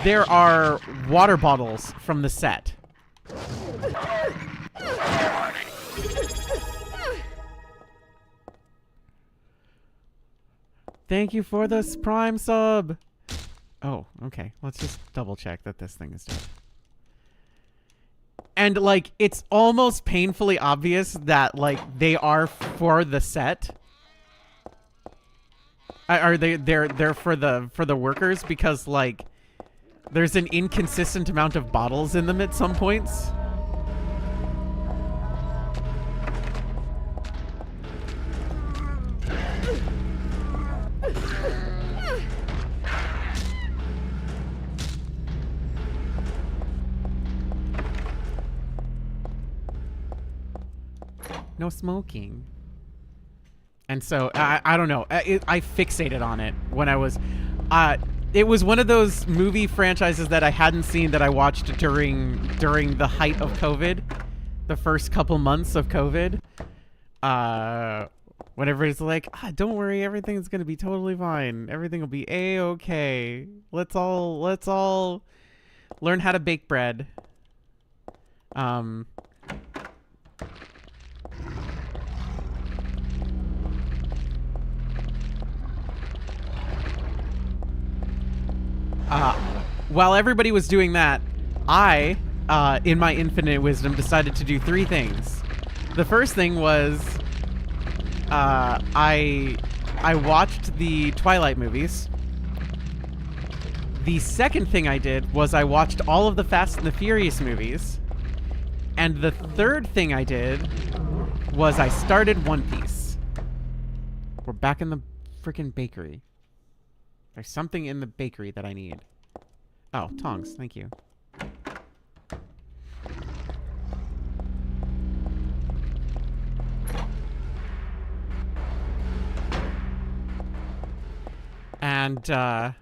there are water bottles from the set. Thank you for this Prime sub. Oh, okay. Let's just double check that this thing is dead. And, like, it's almost painfully obvious that, like, they are for the set. They're for the workers, because, like, there's an inconsistent amount of bottles in them at some points. No smoking. And so I don't know. I fixated on it when I was. It was one of those movie franchises that I hadn't seen that I watched during the height of COVID, the first couple months of COVID. When everybody's like, "Don't worry, everything's gonna be totally fine. Everything will be a-okay. Let's all learn how to bake bread." While everybody was doing that, I, in my infinite wisdom, decided to do 3 things. The first thing was, I watched the Twilight movies. The second thing I did was I watched all of the Fast and the Furious movies. And the third thing I did was I started One Piece. We're back in the freaking bakery. There's something in the bakery that I need. Oh, tongs. Thank you. And I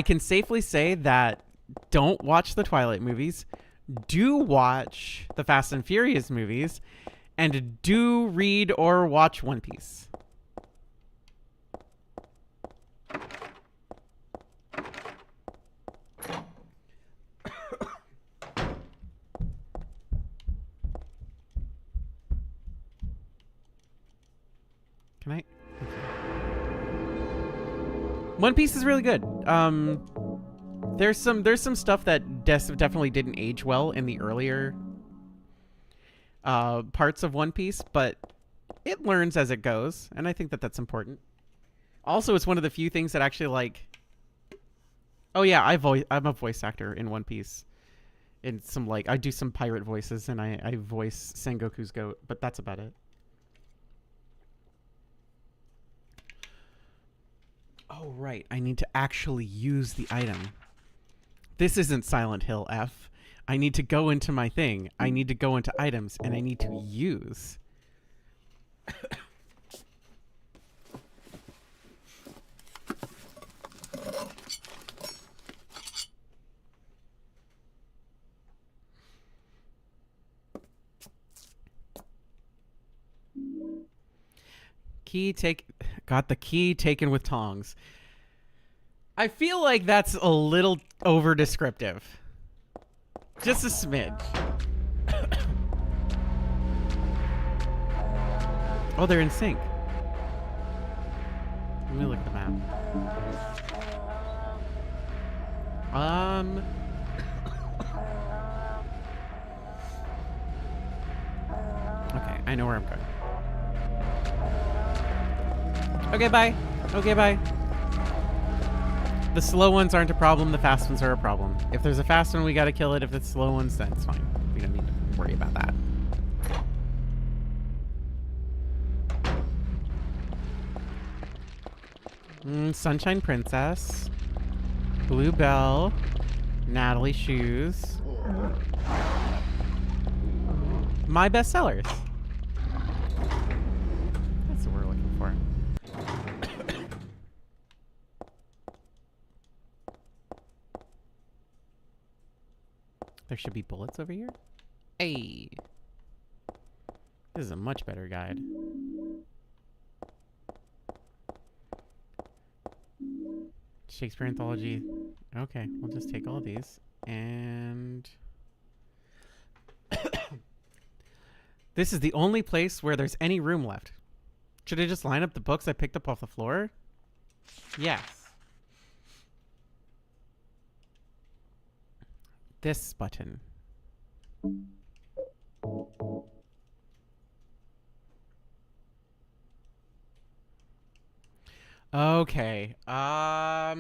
can safely say that don't watch the Twilight movies. Do watch the Fast and Furious movies. And do read or watch One Piece. Can I? Okay. One Piece is really good. There's some stuff that definitely didn't age well in the earlier parts of One Piece, but it learns as it goes, and I think that that's important. Also, it's one of the few things that actually, like... Oh yeah, I'm a voice actor in One Piece. In some, like, I do some pirate voices, and I voice Sengoku's goat, but that's about it. Oh, right. I need to actually use the item. This isn't Silent Hill F. I need to go into my thing. I need to go into items, and I need to use. Got the key taken with tongs. I feel like that's a little over descriptive. Just a smidge. Oh, they're in sync. Let me look at the map. Okay, I know where I'm going. Okay, bye. Okay, bye. The slow ones aren't a problem. The fast ones are a problem. If there's a fast one, we gotta kill it. If it's slow ones, then it's fine. We don't need to worry about that. Sunshine Princess. Blue Bell. Natalie Shoes. My bestsellers. That's what we're looking for. There should be bullets over here. Hey. This is a much better guide. Shakespeare Anthology. Okay, we'll just take all of these. And... This is the only place where there's any room left. Should I just line up the books I picked up off the floor? Yes. This button. Okay. I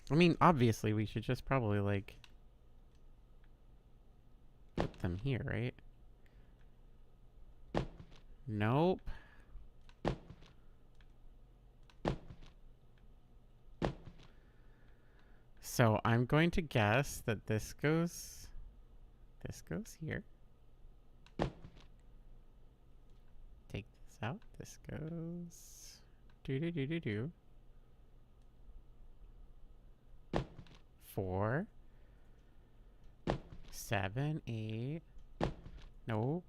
mean, obviously we should just probably, like, put them here, right? Nope. So I'm going to guess that this goes here. Take this out. This goes do. 4, 7, 8. Nope.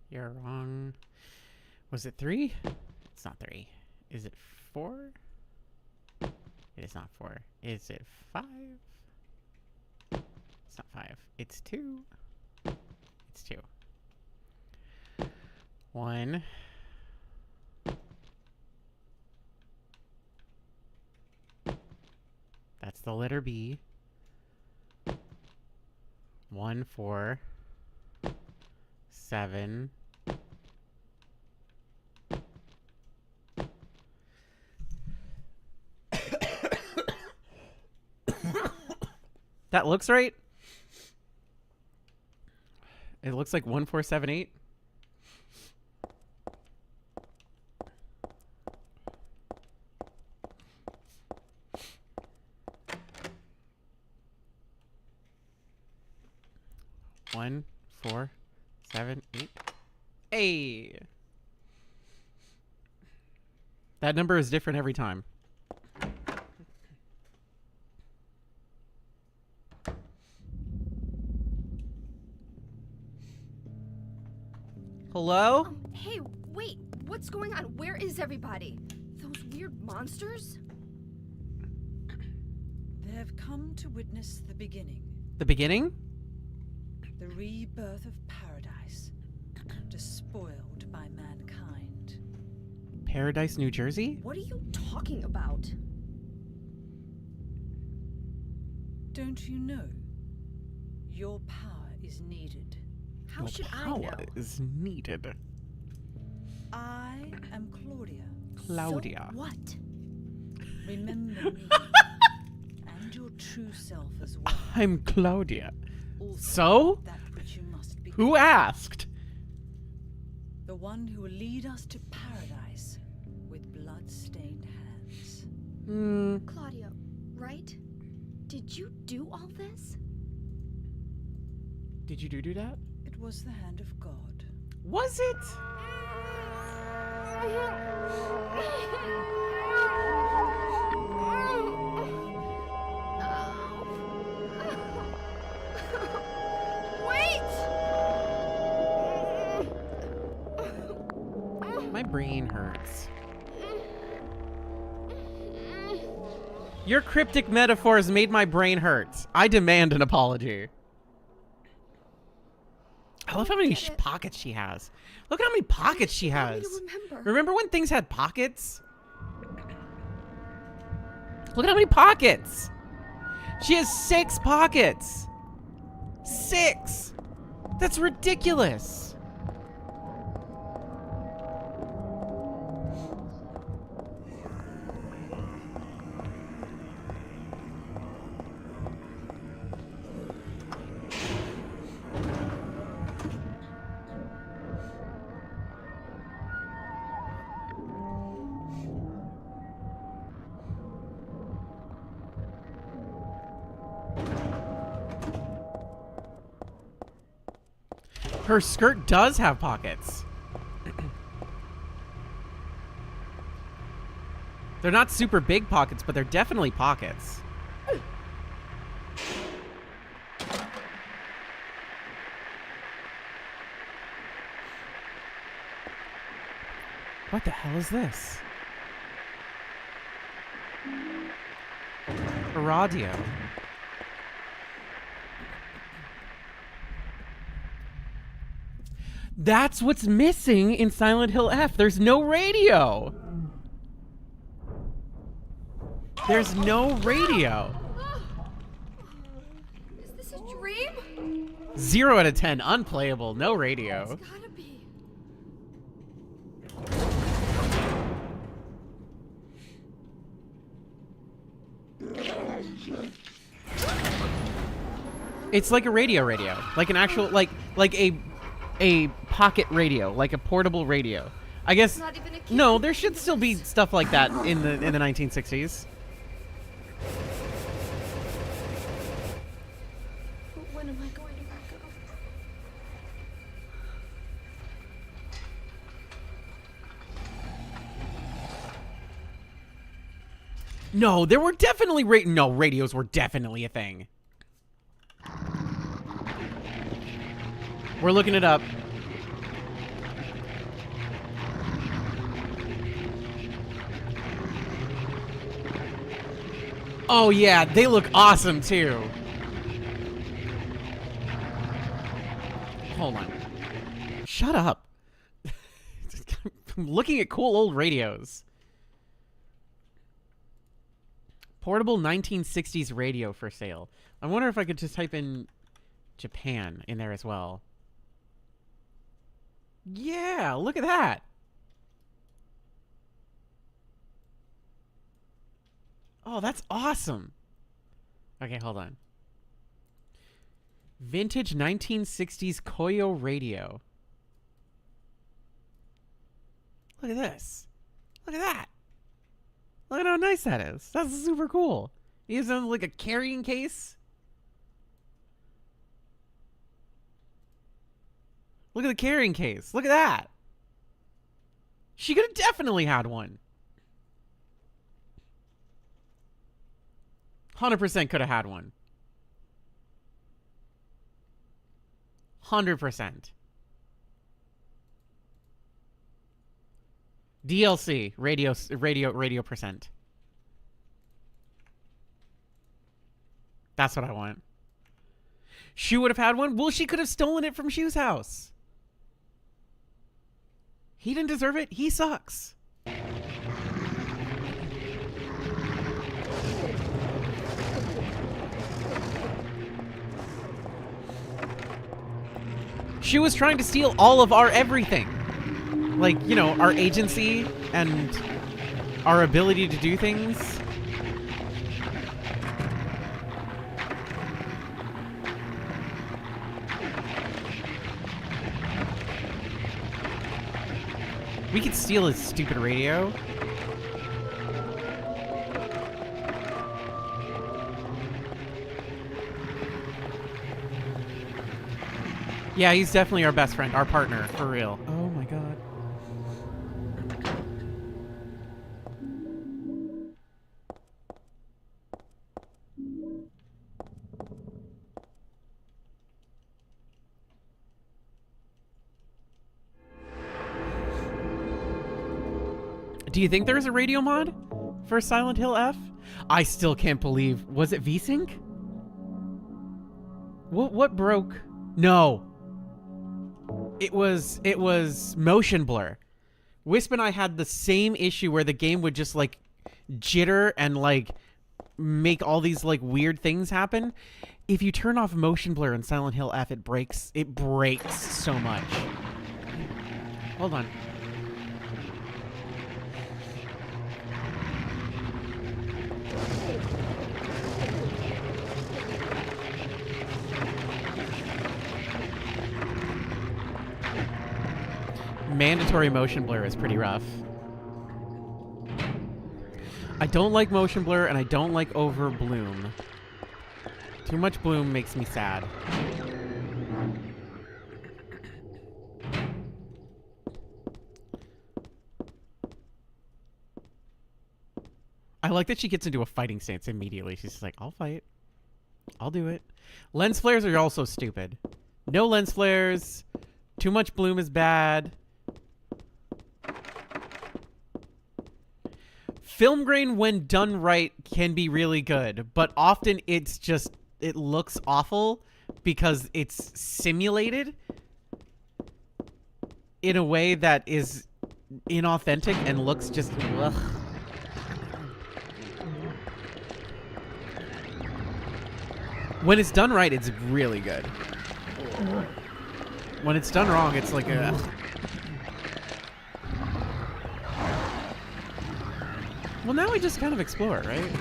You're wrong. Was it 3? It's not 3. Is it 4? It is not 4. Is it 5? It's not 5. It's 2. It's 2. 1. That's the letter B. 1, 4, 7. That looks right. It looks like 1, 4, 7, 8. One, 4, 7, 8. Hey! That number is different every time. Hello? Hey, wait. What's going on? Where is everybody? Those weird monsters? They have come to witness the beginning. The beginning? The rebirth of paradise, despoiled by mankind. Paradise, New Jersey? What are you talking about? Don't you know? Your power is needed. How Well, should I know? power is needed. I am Claudia. Claudia. So what? Remember me. And your true self as well. I'm Claudia. Also, So? that which you must be. Who asked? The one who will lead us to paradise with blood-stained hands. Claudia, right? Did you do all this? Did you do that? It was the hand of God. Was it? My brain hurts. Your cryptic metaphors made my brain hurt. I demand an apology. I love how many pockets she has. Look at how many pockets she has. Remember when things had pockets? Look at how many pockets. She has 6 pockets. 6. That's ridiculous. Her skirt does have pockets. They're not super big pockets, but they're definitely pockets. What the hell is this? A radio. That's what's missing in Silent Hill F. There's no radio. There's no radio. Is this a dream? 0 out of 10. Unplayable. No radio. It's gotta be. It's like a radio. Like an actual, like a pocket radio, like a portable radio. I guess. Not even a kid No, could there do should still be this. stuff like that in the 1960s. But when am I going to back up? No, there were definitely no, radios were definitely a thing. We're looking it up. Oh yeah, they look awesome too. Hold on. Shut up. I'm looking at cool old radios. Portable 1960s radio for sale. I wonder if I could just type in Japan in there as well. Yeah, look at that. Oh, that's awesome. Okay, hold on. Vintage 1960s Koyo radio. Look at this. Look at that. Look at how nice that is. That's super cool. He has like a carrying case. Look at the carrying case. Look at that. She could have definitely had one. 100% could have had one. 100%. DLC radio percent. That's what I want. Shu would have had one. Well, she could have stolen it from Shu's house. He didn't deserve it. He sucks. Shu was trying to steal all of our everything. Like, you know, our agency and our ability to do things. We could steal his stupid radio. Yeah, he's definitely our best friend, our partner, for real. Oh my god. Do you think there's a radio mod for Silent Hill F? I still can't believe. Was it VSync? What broke? No. It was motion blur. Wisp and I had the same issue where the game would just like jitter and like make all these like weird things happen. If you turn off motion blur in Silent Hill F, it breaks so much. Hold on. Mandatory motion blur is pretty rough. I don't like motion blur and I don't like over bloom. Too much bloom makes me sad. I like that she gets into a fighting stance immediately. She's just like, I'll fight. I'll do it. Lens flares are also stupid. No lens flares. Too much bloom is bad. Film grain, when done right, can be really good, but often it's just, it looks awful because it's simulated in a way that is inauthentic and looks just, ugh. When it's done right, it's really good. When it's done wrong, it's like a... Well, now we just kind of explore, right?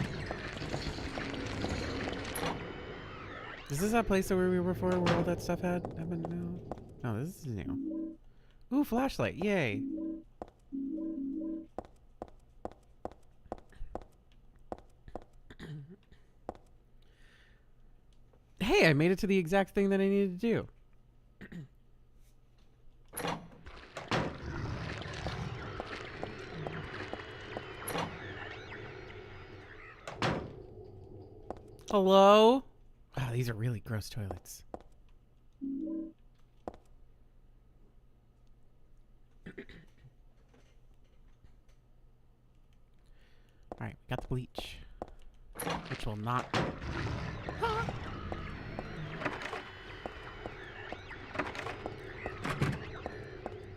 Is this that place where we were before, where all that stuff had happened? No, this is new. Ooh, flashlight! Yay! Hey, I made it to the exact thing that I needed to do. Hello? Wow, these are really gross toilets. Alright, we got the bleach. Which will not...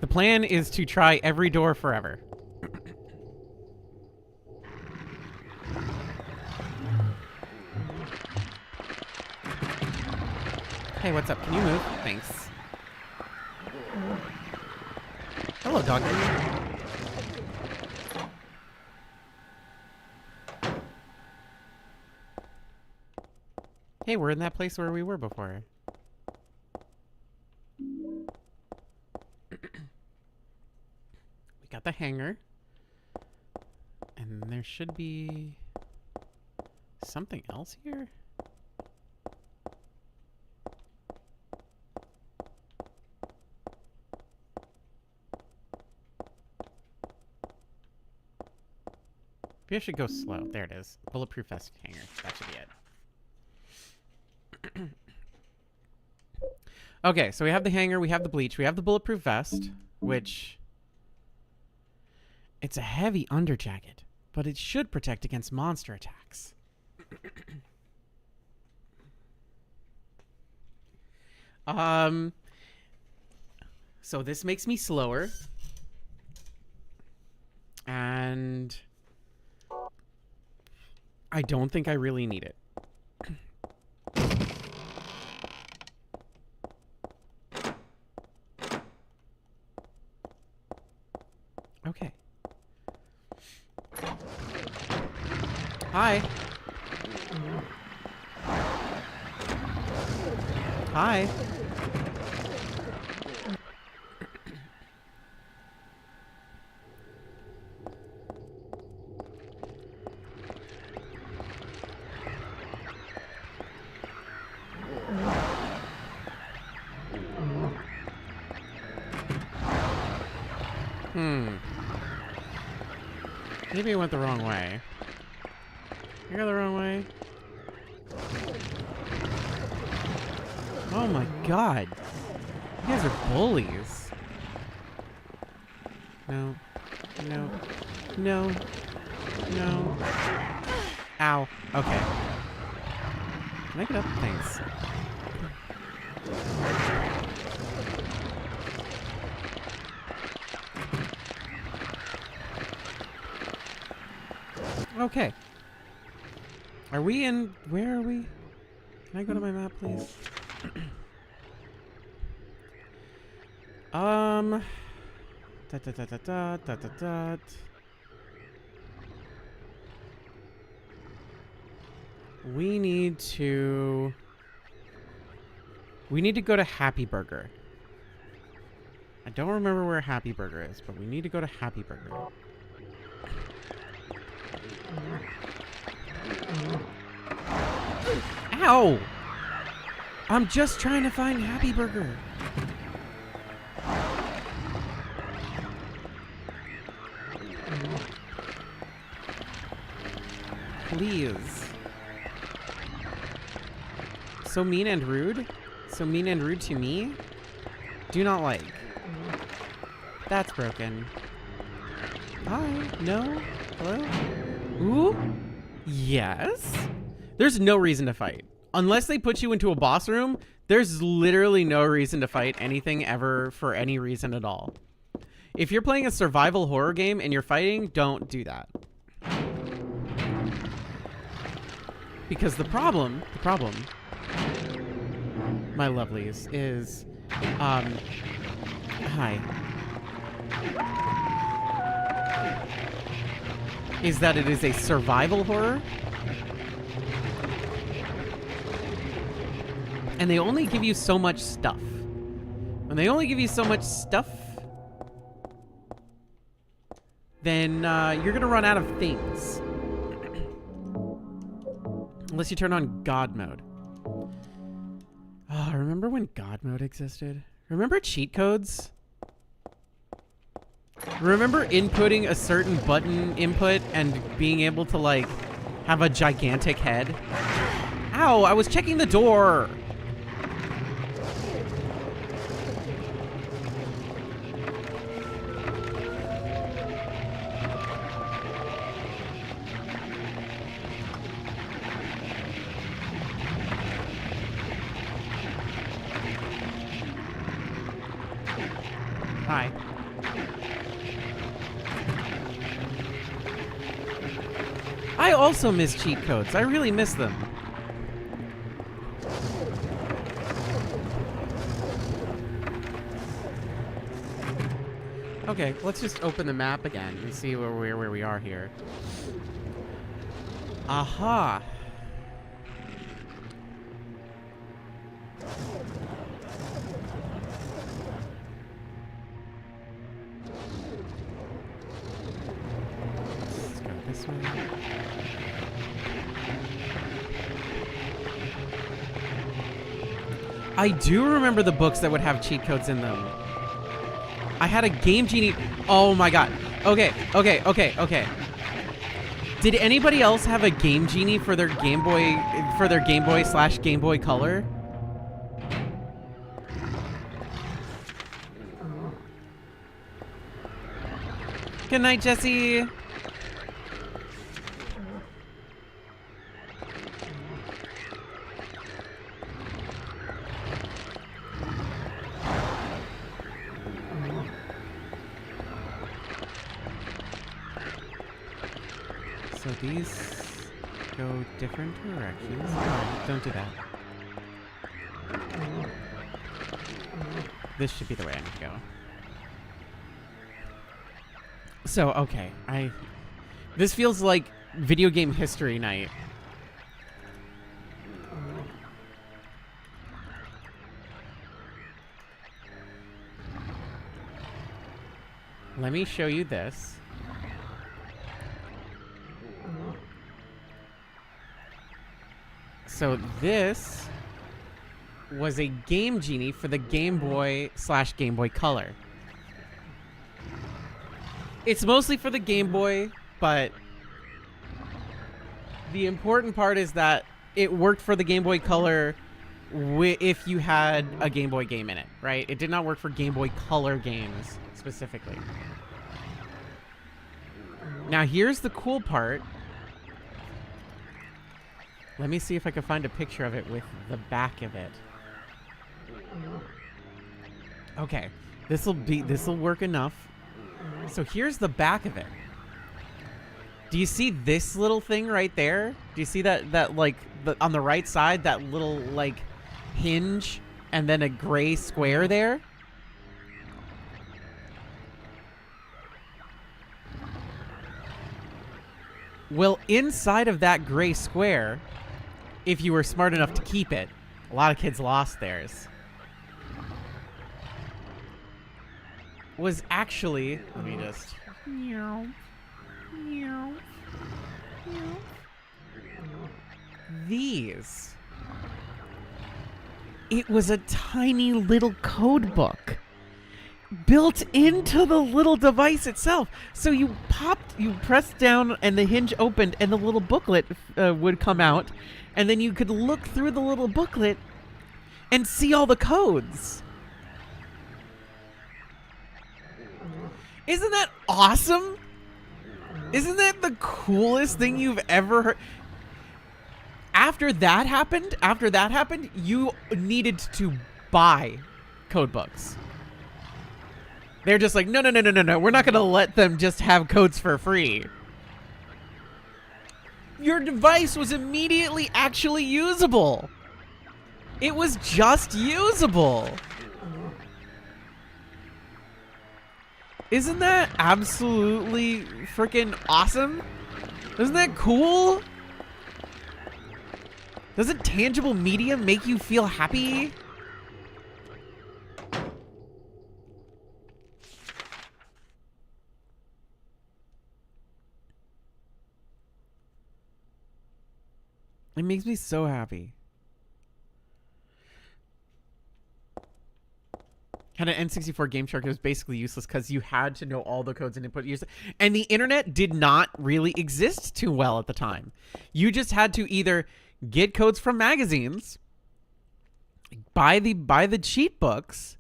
The plan is to try every door forever. Hey, what's up? Can you move? Thanks. Hello, doggy. Hey, we're in that place where we were before. We got the hanger. And there should be something else here? Maybe I should go slow. There it is. Bulletproof vest hanger. That should be it. Okay, so we have the hanger, we have the bleach, we have the bulletproof vest, which... It's a heavy underjacket, but it should protect against monster attacks. So this makes me slower. And I don't think I really need it. Okay. Hi. Hi. Maybe I went the wrong way. I go the wrong way. Oh my god. You guys are bullies. No. No. No. No. Ow. Okay. Can I get up? Thanks. Okay. Are we in... Where are we? Can I go to my map, please? We need to go to Happy Burger. I don't remember where Happy Burger is, but we need to go to Happy Burger. Ow! I'm just trying to find Happy Burger. Please. So mean and rude? So mean and rude to me? Do not like. That's broken. Hi. No? Hello? Ooh? Yes? There's no reason to fight. Unless they put you into a boss room, there's literally no reason to fight anything ever for any reason at all. If you're playing a survival horror game and you're fighting, don't do that. Because the problem, my lovelies, is, hi. Is that it is a survival horror. And they only give you so much stuff. When they only give you so much stuff, then you're gonna run out of things. Unless you turn on God mode. Oh, remember when God mode existed? Remember cheat codes? Remember inputting a certain button input and being able to, like, have a gigantic head? Ow, I was checking the door! Hi. I also miss cheat codes. I really miss them. Okay, let's just open the map again and see where we are here. Aha. Let's go this way. I do remember the books that would have cheat codes in them. I had a Game Genie. Oh my god. Okay. Did anybody else have a Game Genie for their Game Boy / Game Boy Color? Good night, Jesse. these go different directions? No, don't do that. This should be the way I need to go. So, okay, this feels like video game history night. Let me show you this. So this was a Game Genie for the Game Boy / Game Boy Color. It's mostly for the Game Boy, but the important part is that it worked for the Game Boy Color if you had a Game Boy game in it, right? It did not work for Game Boy Color games specifically. Now here's the cool part. Let me see if I can find a picture of it with the back of it. Okay, this'll work enough. So here's the back of it. Do you see this little thing right there? Do you see that like on the right side, that little like hinge and then a gray square there? Well, inside of that gray square, if you were smart enough to keep it, a lot of kids lost theirs, was actually, let me just, these. It was a tiny little code book built into the little device itself. So you pressed down and the hinge opened and the little booklet would come out, and then you could look through the little booklet and see all the codes. Isn't that awesome? Isn't that the coolest thing you've ever heard? After that happened, you needed to buy code books. They're just like, no. We're not going to let them just have codes for free. Your device was immediately actually usable. It was just usable. Isn't that absolutely freaking awesome? Isn't that cool? Doesn't tangible media make you feel happy? It makes me so happy. Had an N64 Game Shark. It was basically useless because you had to know all the codes and input. And the internet did not really exist too well at the time. You just had to either get codes from magazines, buy the cheat books,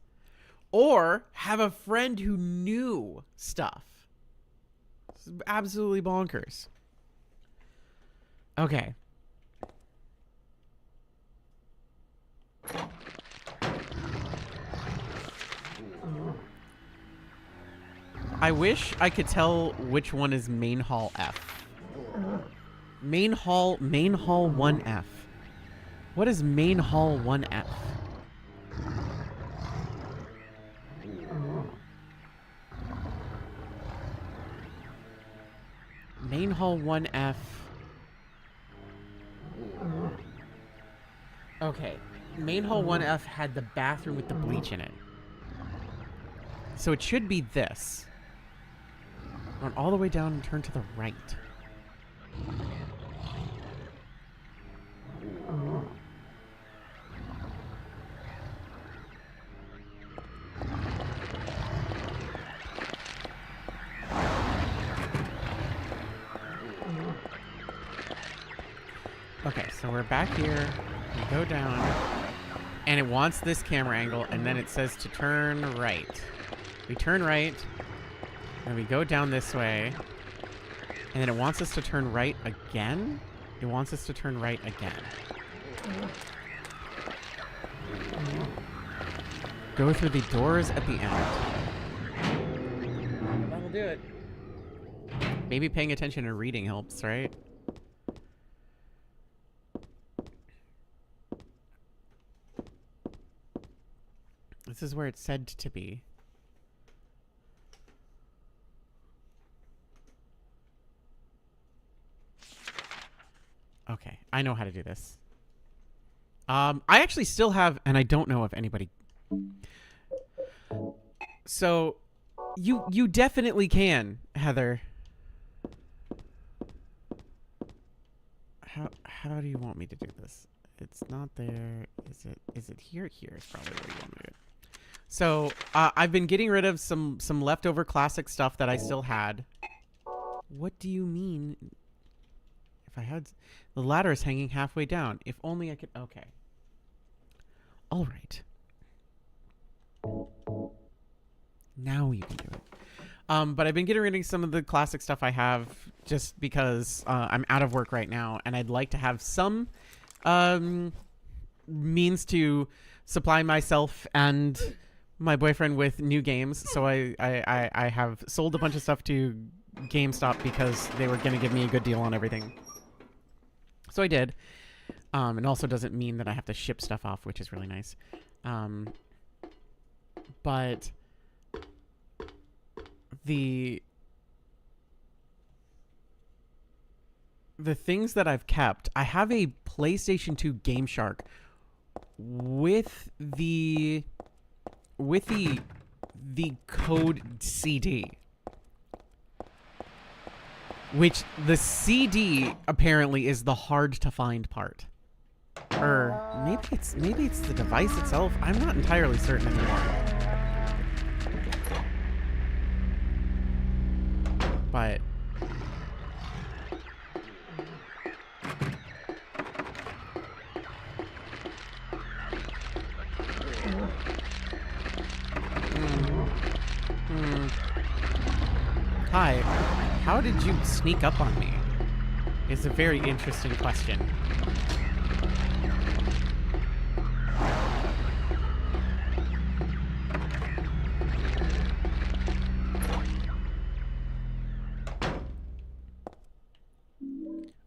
or have a friend who knew stuff. This is absolutely bonkers. Okay. I wish I could tell which one is main hall F. Main hall 1F. What is main hall 1F? Main hall 1F. Okay. Main hall 1F had the bathroom with the bleach in it. So it should be this. Run all the way down and turn to the right. Okay, so we're back here. We go down, and it wants this camera angle, and then it says to turn right. We turn right, and we go down this way, and then it wants us to turn right again? It wants us to turn right again. Go through the doors at the end. That'll do it. Maybe paying attention and reading helps, right? this is where it's said to be. Okay, I know how to do this. I actually still have, and I don't know if anybody... So, you definitely can, Heather. How do you want me to do this? It's not there. Is it here? Here is probably where you want me to do it. So, I've been getting rid of some leftover classic stuff that I still had. What do you mean? If I had... The ladder is hanging halfway down. If only I could... Okay. All right. Now you can do it. But I've been getting rid of some of the classic stuff I have just because I'm out of work right now, and I'd like to have some means to supply myself and my boyfriend with new games. So I have sold a bunch of stuff to GameStop because they were going to give me a good deal on everything. So I did. It also doesn't mean that I have to ship stuff off, which is really nice. But the things that I've kept, I have a PlayStation 2 Game Shark with the code CD. Which the CD apparently is the hard to find part. Or maybe it's the device itself. I'm not entirely certain anymore. But Hi. How did you sneak up on me? It's a very interesting question.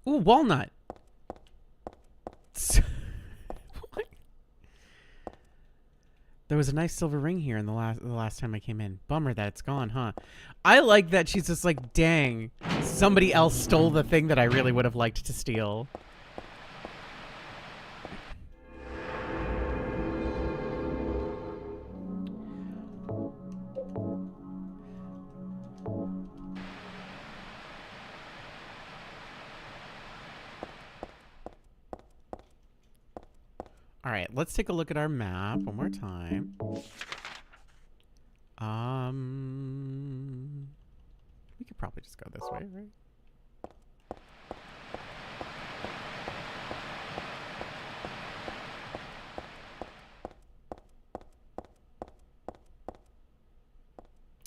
Ooh, walnut. What? There was a nice silver ring here in the last time I came in. Bummer that it's gone, huh? I like that she's just like, dang, somebody else stole the thing that I really would have liked to steal. All right, let's take a look at our map one more time. We could probably just go this way, right?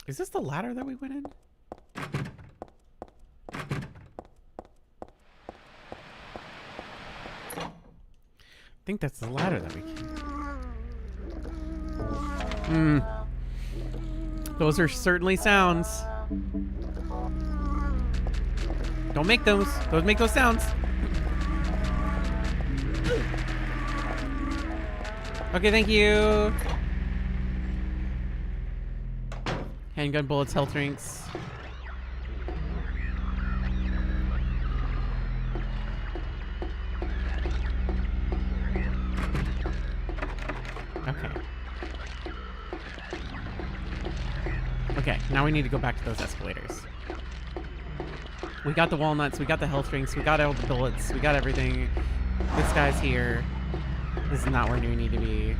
Is this the ladder that we went in? I think that's the ladder that we came. Those are certainly sounds. Don't make those. Don't make those sounds. Okay, thank you. Handgun bullets, health drinks. Okay. Okay, now we need to go back to those escalators. We got the walnuts, we got the health drinks, we got all the bullets, we got everything. This guy's here. This is not where we need to be.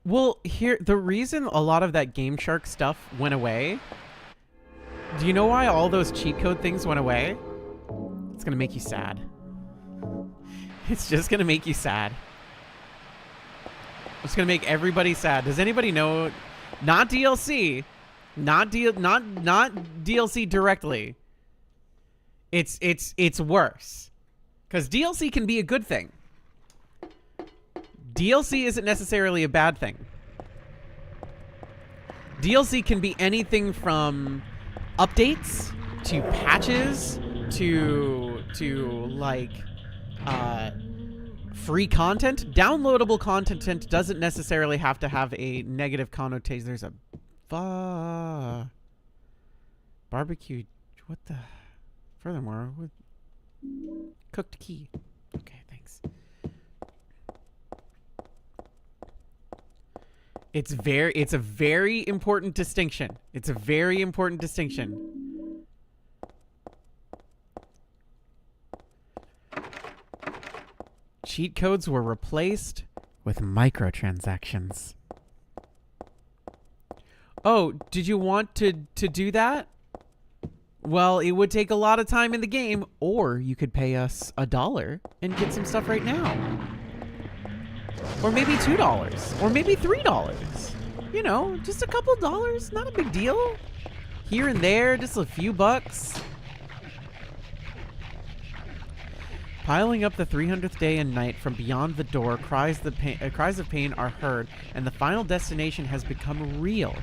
Well, here, the reason a lot of that Game Shark stuff went away, do you know why all those cheat code things went away? It's gonna make you sad. It's just gonna make you sad. It's gonna make everybody sad. Does anybody know? Not DLC. Not DLC directly. It's worse. Because DLC can be a good thing. DLC isn't necessarily a bad thing. DLC can be anything from updates patches, to like free content. Downloadable content doesn't necessarily have to have a negative connotation. There's a barbecue. What the? Furthermore, what? Cooked key. Okay, thanks. It's a very important distinction. It's a very important distinction. Cheat codes were replaced with microtransactions. Oh, did you want to do that? Well, it would take a lot of time in the game, or you could pay us $1 and get some stuff right now. Or maybe $2, or maybe $3. You know, just a couple dollars, not a big deal. Here and there, just a few bucks. Piling up the 300th day and night from beyond the door, cries of pain are heard, and the final destination has become real,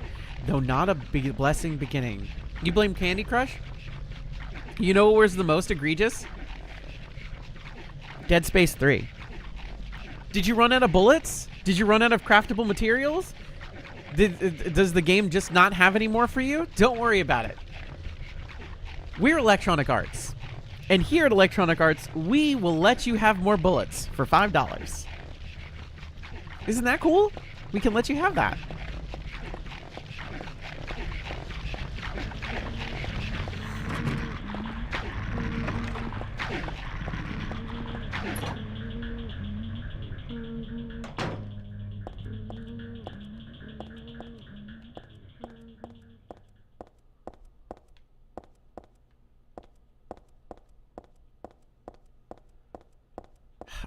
though not a blessing beginning. You blame Candy Crush? You know what was the most egregious? Dead Space 3. Did you run out of bullets? Did you run out of craftable materials? Does the game just not have any more for you? Don't worry about it. We're Electronic Arts. And here at Electronic Arts, we will let you have more bullets for $5. Isn't that cool? We can let you have that.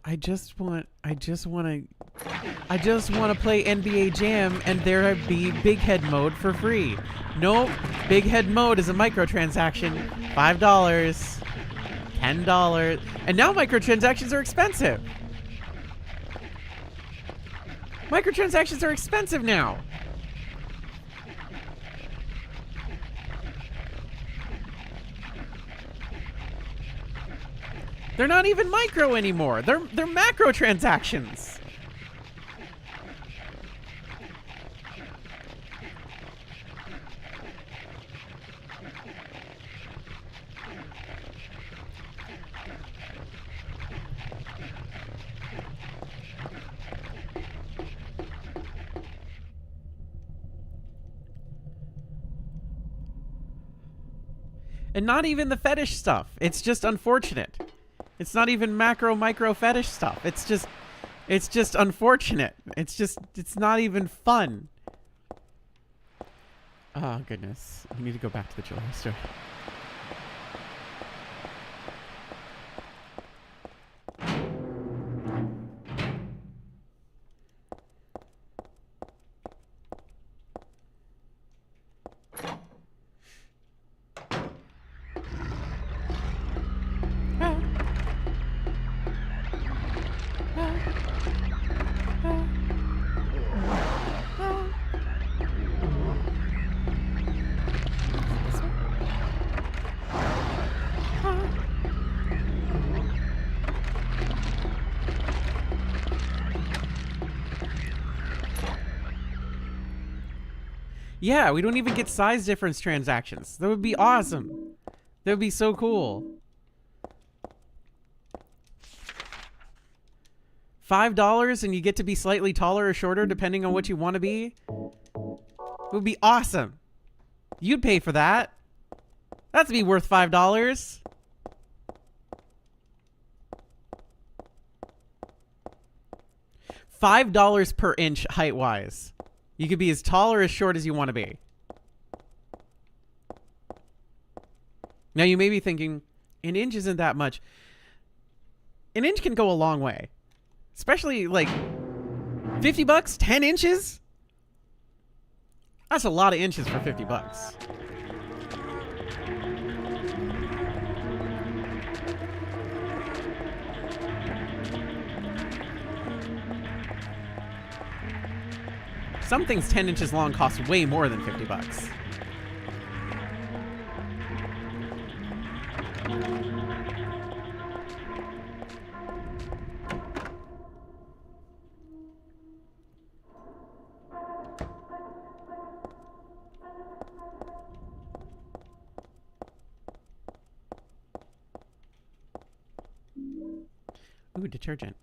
I just want to play NBA Jam and there be Big Head mode for free. Nope, Big Head mode is a microtransaction. $5, $10, and now microtransactions are expensive. Microtransactions are expensive now. They're not even micro anymore. They're macro transactions. And not even the fetish stuff. It's just unfortunate. It's not even macro micro fetish stuff. It's just unfortunate. It's not even fun. Oh goodness. We need to go back to the July story. Yeah, we don't even get size difference transactions. That would be awesome. That would be so cool. $5 and you get to be slightly taller or shorter depending on what you want to be. It would be awesome. You'd pay for that. That'd be worth $5. $5 per inch height-wise. You could be as tall or as short as you want to be. Now you may be thinking, an inch isn't that much. An inch can go a long way. Especially like $50, 10 inches? That's a lot of inches for $50. Some things 10 inches long cost way more than $50. Ooh, detergent.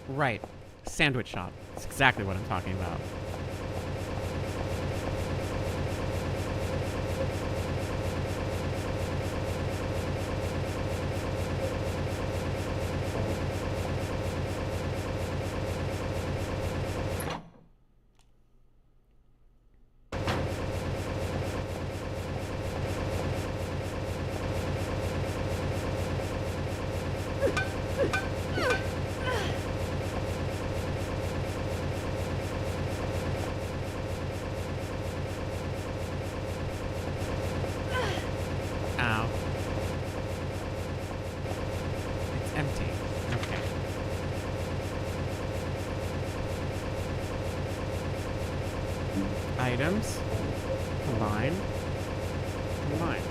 Right. Sandwich shop. That's exactly what I'm talking about. Ow. It's empty. Okay. Items. Combine. Combine.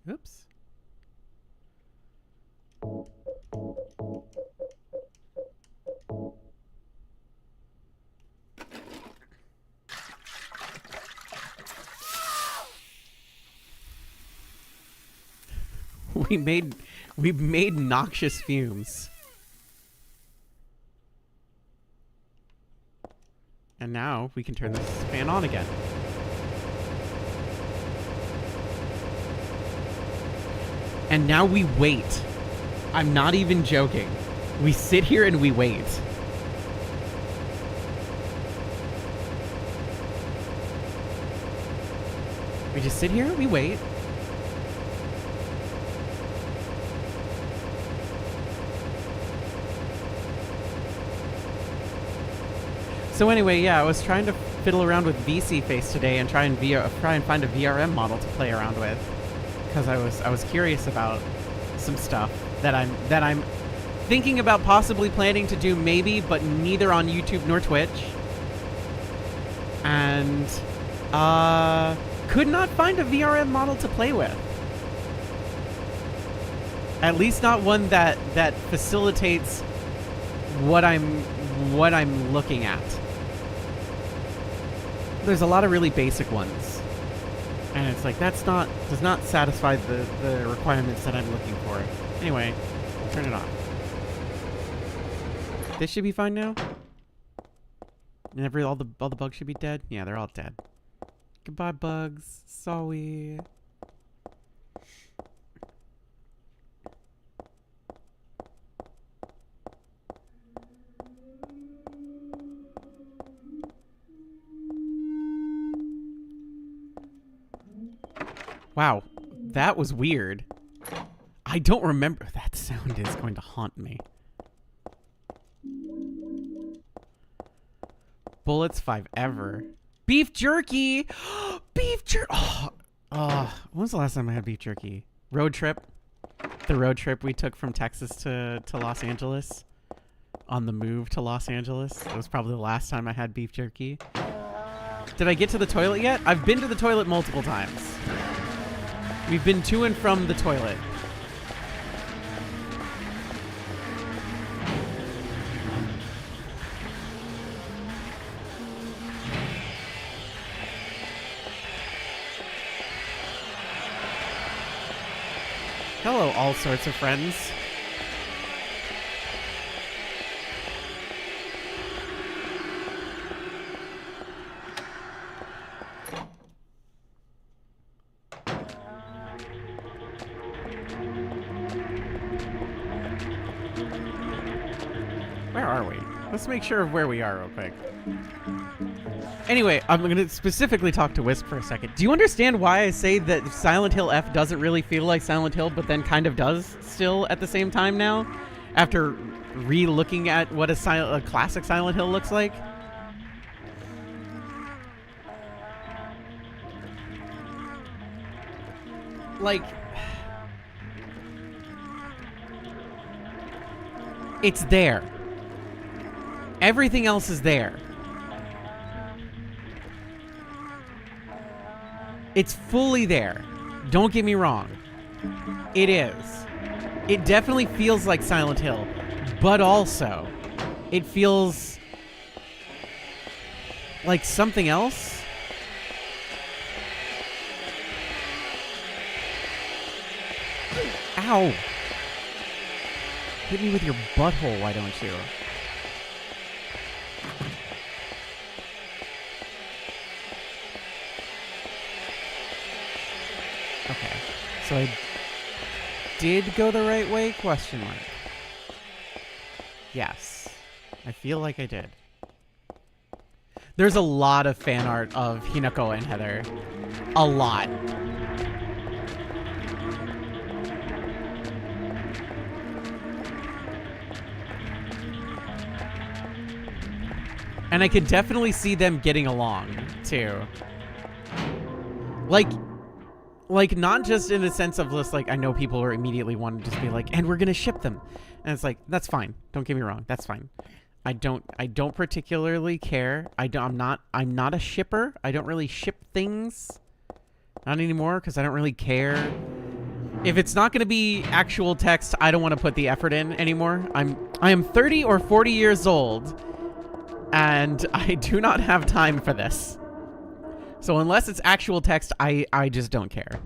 Oops. We made noxious fumes. And now we can turn this fan on again. And now we wait. I'm not even joking. We sit here and we wait. We just sit here, we wait. So anyway, yeah, I was trying to fiddle around with VC Face today and try and find a VRM model to play around with, because I was curious about some stuff that I'm thinking about possibly planning to do, maybe, but neither on YouTube nor Twitch. And could not find a VRM model to play with. At least not one that facilitates what I'm looking at. There's a lot of really basic ones, and it's like does not satisfy the requirements that I'm looking for. Anyway, turn it on. This should be fine now. And all the bugs should be dead. Yeah, they're all dead. Goodbye, bugs. Sorry. Wow, that was weird. I don't remember. That sound is going to haunt me. Bullets 5 ever. Beef jerky! Beef jerky! Oh, when was the last time I had beef jerky? Road trip. The road trip we took from Texas to Los Angeles. On the move to Los Angeles. That was probably the last time I had beef jerky. Did I get to the toilet yet? I've been to the toilet multiple times. We've been to and from the toilet. Hello, all sorts of friends. Where are we? Let's make sure of where we are real quick. Anyway, I'm going to specifically talk to Wisp for a second. Do you understand why I say that Silent Hill F doesn't really feel like Silent Hill, but then kind of does still at the same time now? After re-looking at what a classic Silent Hill looks like? Like... It's there. Everything else is there. It's fully there. Don't get me wrong. It is. It definitely feels like Silent Hill, but also it feels like something else. Ow. Hit me with your butthole, why don't you? Okay, so I did go the right way? Question mark. Yes, I feel like I did. There's a lot of fan art of Hinako and Heather. A lot. And I could definitely see them getting along, too. Like, not just in the sense of just, like, I know people are immediately wanting to just be like, and we're gonna ship them. And it's like, that's fine. Don't get me wrong. That's fine. I don't particularly care. I'm not a shipper. I don't really ship things. Not anymore, because I don't really care. If it's not gonna be actual text, I don't want to put the effort in anymore. I am 30 or 40 years old, and I do not have time for this. So unless it's actual text, I just don't care.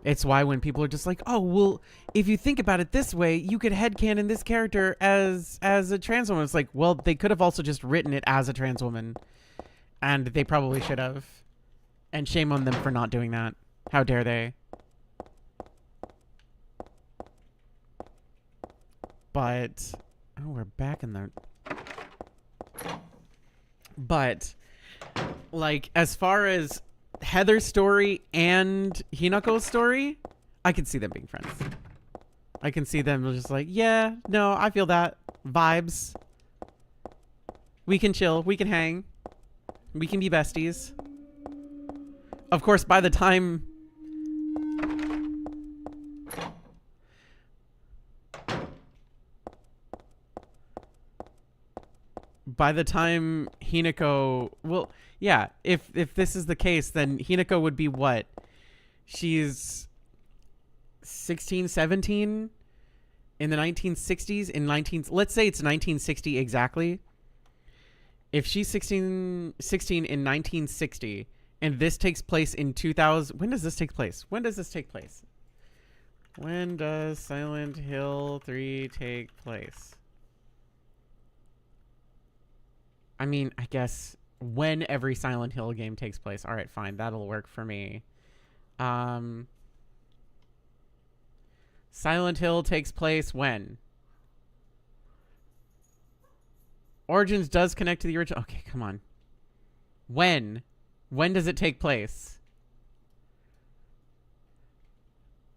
It's why when people are just like, oh, well, if you think about it this way, you could headcanon this character as a trans woman. It's like, well, they could have also just written it as a trans woman. And they probably should have. And shame on them for not doing that. How dare they? But... oh, we're back in the... But, like, as far as Heather's story and Hinako's story, I can see them being friends. I can see them just like, yeah, no, I feel that. Vibes. We can chill. We can hang. We can be besties. Of course, by the time... by the time Hinako... well, yeah, if this is the case, then Hinako would be what? She's 16, 17 in the 1960s? Let's say it's 1960 exactly. If she's 16 in 1960, and this takes place in 2000... when does this take place? When does Silent Hill 3 take place? I mean, I guess when every Silent Hill game takes place. All right, fine. That'll work for me. Silent Hill takes place when? Origins does connect to the original. Okay, come on. When? When does it take place?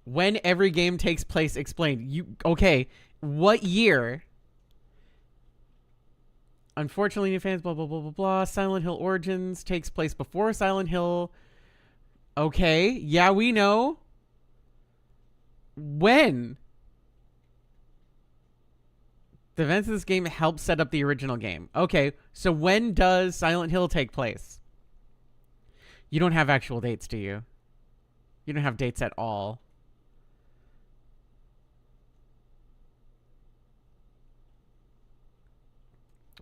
When every game takes place, explain. Okay, what year? Unfortunately, new fans, blah, blah, blah, blah, blah. Silent Hill Origins takes place before Silent Hill. Okay, yeah, we know. When? The events of this game help set up the original game. Okay, so when does Silent Hill take place? You don't have actual dates, do you? You don't have dates at all.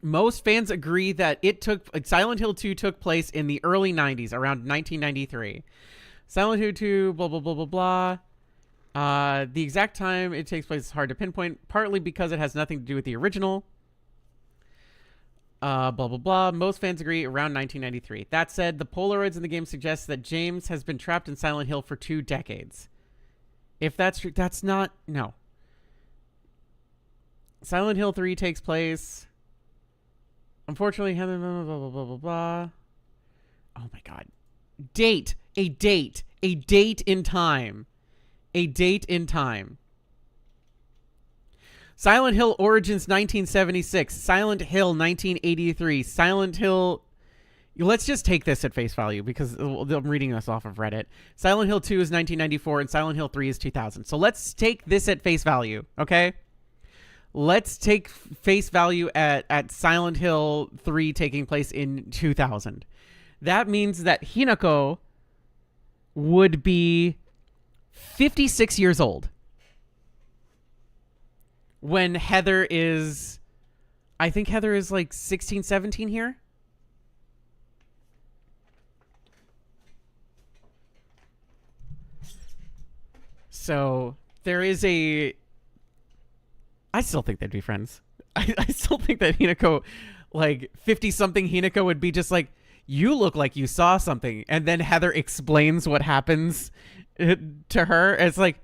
Most fans agree that Silent Hill 2 took place in the early 90s, around 1993. Silent Hill 2, blah, blah, blah, blah, blah. The exact time it takes place is hard to pinpoint, partly because it has nothing to do with the original. Blah, blah, blah. Most fans agree around 1993. That said, the Polaroids in the game suggest that James has been trapped in Silent Hill for 2 decades. If that's true, that's not... no. Silent Hill 3 takes place. Unfortunately, blah, blah, blah, blah, blah, blah. Oh my god. Date. A date. A date in time. A date in time. Silent Hill Origins 1976. Silent Hill 1983. Silent Hill... Let's just take this at face value because I'm reading this off of Reddit. Silent Hill 2 is 1994 and Silent Hill 3 is 2000. So let's take this at face value, okay? Let's take face value at Silent Hill 3 taking place in 2000. That means that Hinako would be 56 years old when Heather is... I think Heather is like 16, 17 here. So there is a... I still think they'd be friends. I still think that Hinako, like 50-something Hinako would be just like, you look like you saw something. And then Heather explains what happens to her. It's like,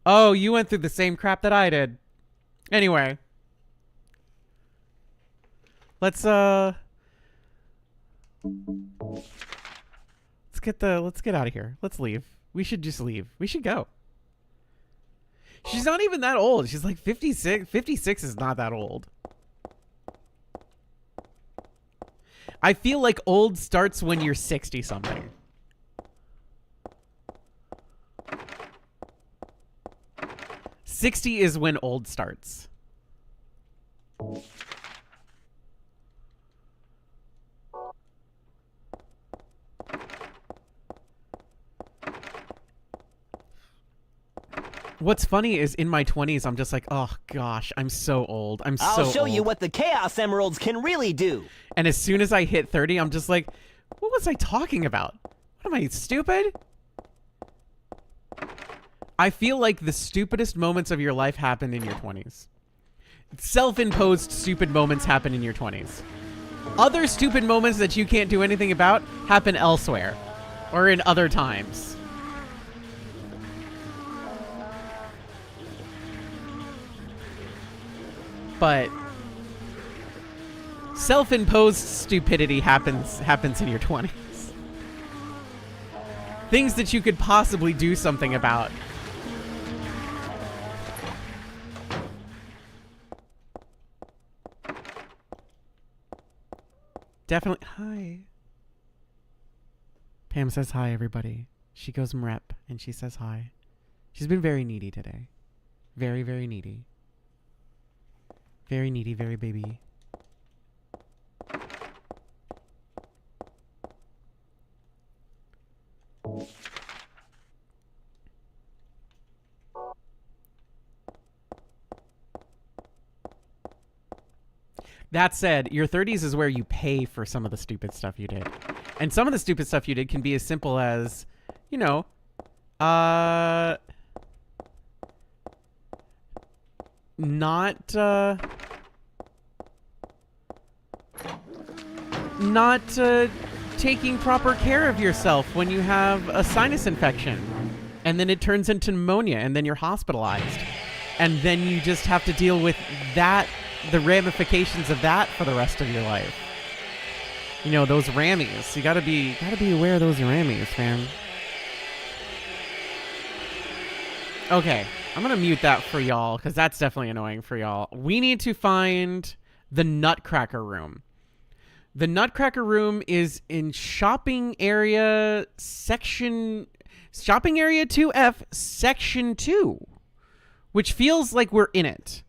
oh, you went through the same crap that I did. Anyway. Let's get out of here. Let's leave. We should just leave. We should go. She's not even that old. She's like 56. 56 is not that old. I feel like old starts when you're 60-something. $60 is when old starts. What's funny is in my 20s, I'm just like, oh gosh, I'm so old. I'm so old. I'll show you what the Chaos Emeralds can really do. And as soon as I hit 30, I'm just like, what was I talking about? What am I, stupid? I feel like the stupidest moments of your life happen in your 20s. Self-imposed stupid moments happen in your 20s. Other stupid moments that you can't do anything about happen elsewhere or in other times. But self-imposed stupidity happens in your 20s. Things that you could possibly do something about. Definitely. Hi. Pam says hi, everybody. She goes mrep and she says hi. She's been very needy today. Very, very needy. Very needy, very baby. That said, your 30s is where you pay for some of the stupid stuff you did. And some of the stupid stuff you did can be as simple as, you know, not taking proper care of yourself when you have a sinus infection and then it turns into pneumonia and then you're hospitalized and then you just have to deal with that, the ramifications of that for the rest of your life. You know, those rammies. You gotta be aware of those rammies, fam. Okay, I'm gonna mute that for y'all because that's definitely annoying for y'all. We need to find the Nutcracker room. The Nutcracker room is in shopping area 2F, section 2, which feels like we're in it.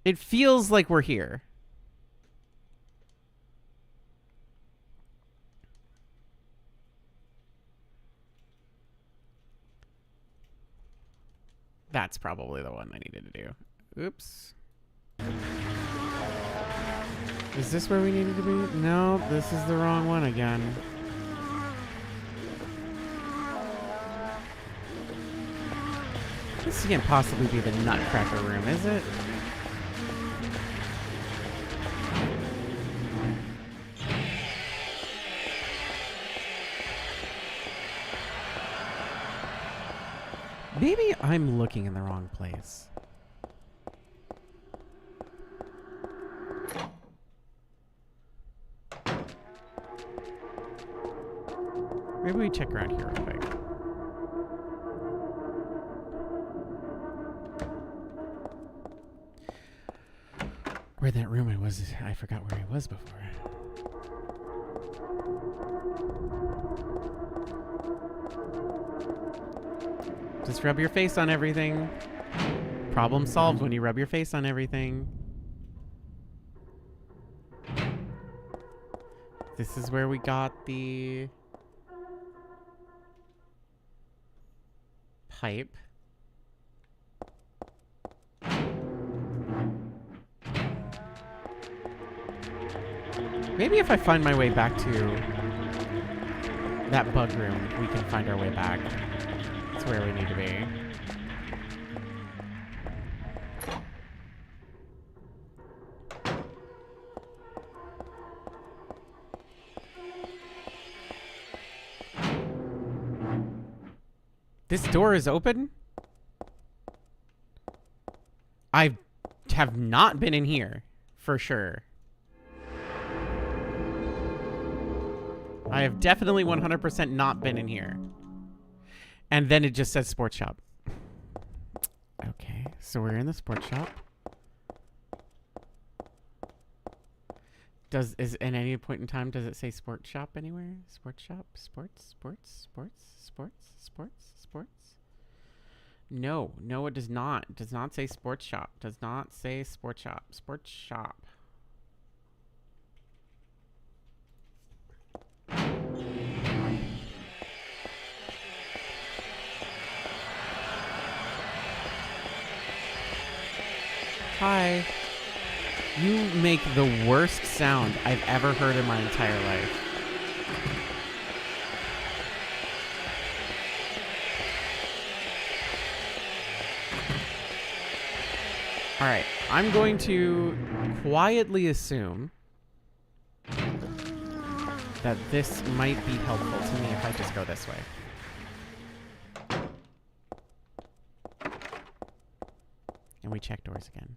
It feels like we're here. That's probably the one I needed to do. Oops. Is this where we needed to be? No, this is the wrong one again. This can't possibly be the Nutcracker room, is it? Maybe I'm looking in the wrong place. Maybe we check around here real quick. Where that room I forgot where I was before. Just rub your face on everything. Problem solved when you rub your face on everything. This is where we got the pipe. Maybe if I find my way back to that bug room, we can find our way back. That's where we need to be. This door is open? I have not been in here, for sure. I have definitely 100% not been in here. And then it just says sports shop. Okay, so we're in the sports shop. Is at any point in time, does it say sports shop anywhere? Sports shop? Sports? No, it does not. It does not say sports shop. Does not say sports shop. Sports shop. Hi. You make the worst sound I've ever heard in my entire life. Alright, I'm going to quietly assume that this might be helpful to me if I just go this way. And we check doors again.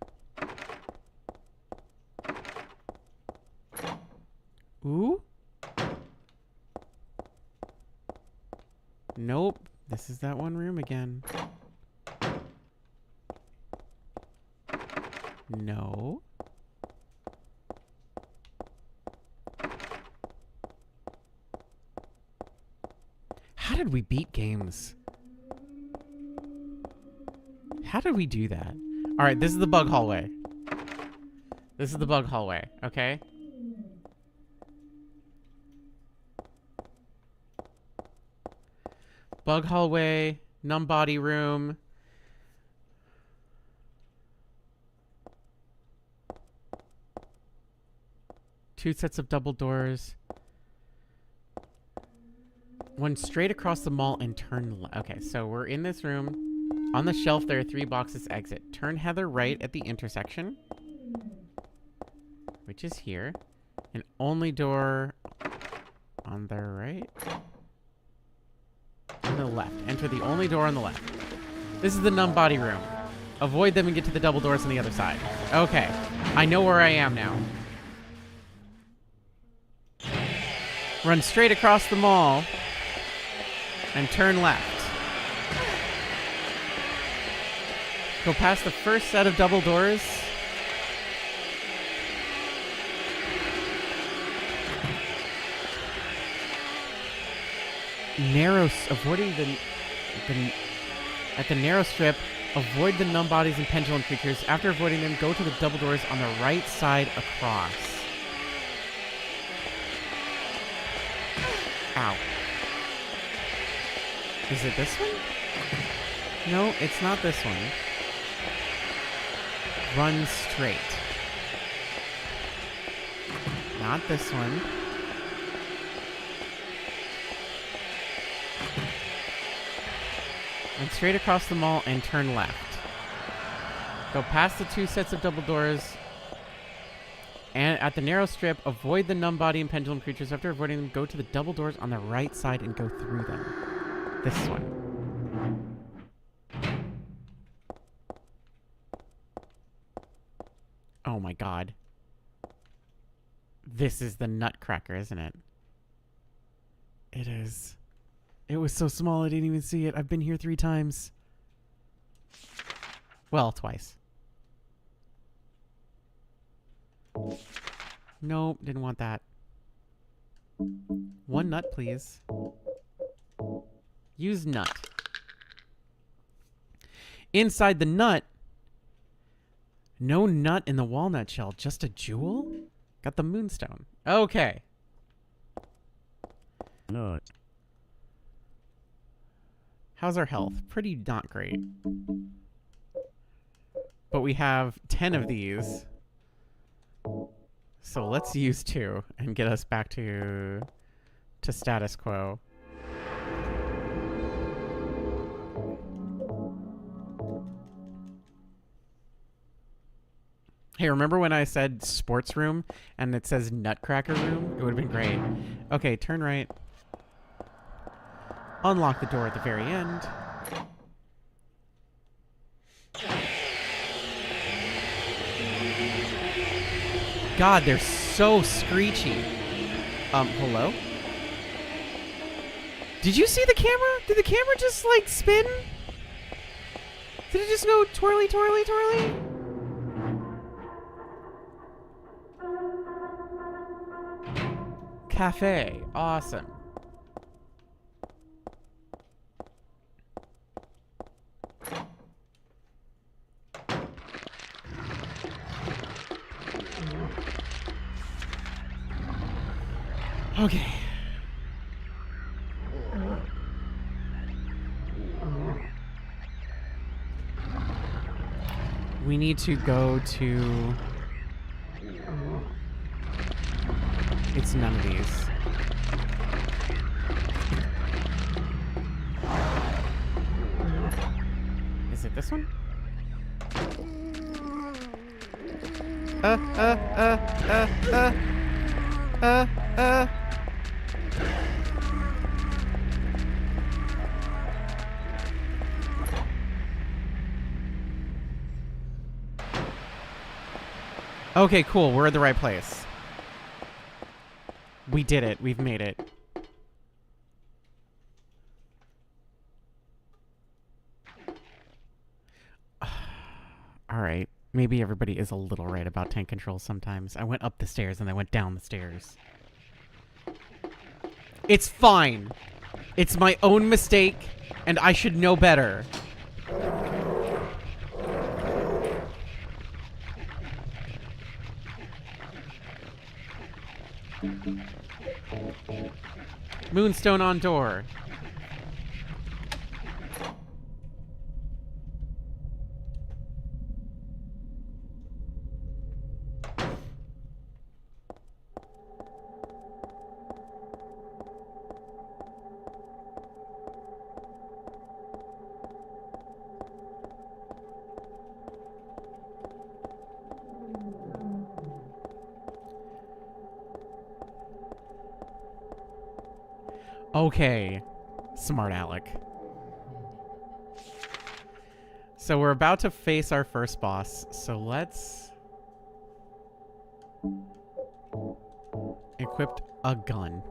Ooh? Nope. This is that one room again. No. How did we beat games? How did we do that? Alright, this is the bug hallway. This is the bug hallway, okay? Bug hallway, numb body room. Two sets of double doors. One straight across the mall and turn left. Okay, so we're in this room. On the shelf, there are 3 boxes. Exit. Turn Heather right at the intersection, which is here. An only door on the right. On the left. Enter the only door on the left. This is the numb body room. Avoid them and get to the double doors on the other side. Okay. I know where I am now. Run straight across the mall and turn left. Go past the first set of double doors. Avoiding at the narrow strip, avoid the numb bodies and pendulum creatures. After avoiding them, go to the double doors on the right side across. Ow. Is it this one? No, it's not this one. Run straight. Not this one. Run straight across the mall and turn left. Go past the 2 sets of double doors. And at the narrow strip, avoid the numb body and pendulum creatures. After avoiding them, go to the double doors on the right side and go through them. This one. Oh my god. This is the Nutcracker, isn't it? It is. It was so small I didn't even see it. I've been here 3 times. Well, twice. Nope, didn't want that. 1 nut, please. Use nut. Inside the nut, no nut in the walnut shell, just a jewel? Got the moonstone. Okay. Nut. How's our health? Pretty not great. But we have 10 of these. So let's use 2 and get us back to status quo. Hey, remember when I said sports room and it says Nutcracker room? It would have been great. Okay, turn right. Unlock the door at the very end. God, they're so screechy. Hello? Did you see the camera? Did the camera just, like, spin? Did it just go twirly, twirly, twirly? Cafe. Awesome. Okay. We need to go to... It's none of these. Is it this one? Okay, cool. We're in the right place. We did it. We've made it. Alright. Maybe everybody is a little right about tank controls sometimes. I went up the stairs and I went down the stairs. It's fine. It's my own mistake, and I should know better. Moonstone on door. Okay, smart Alec. So we're about to face our first boss, so let's equip a gun.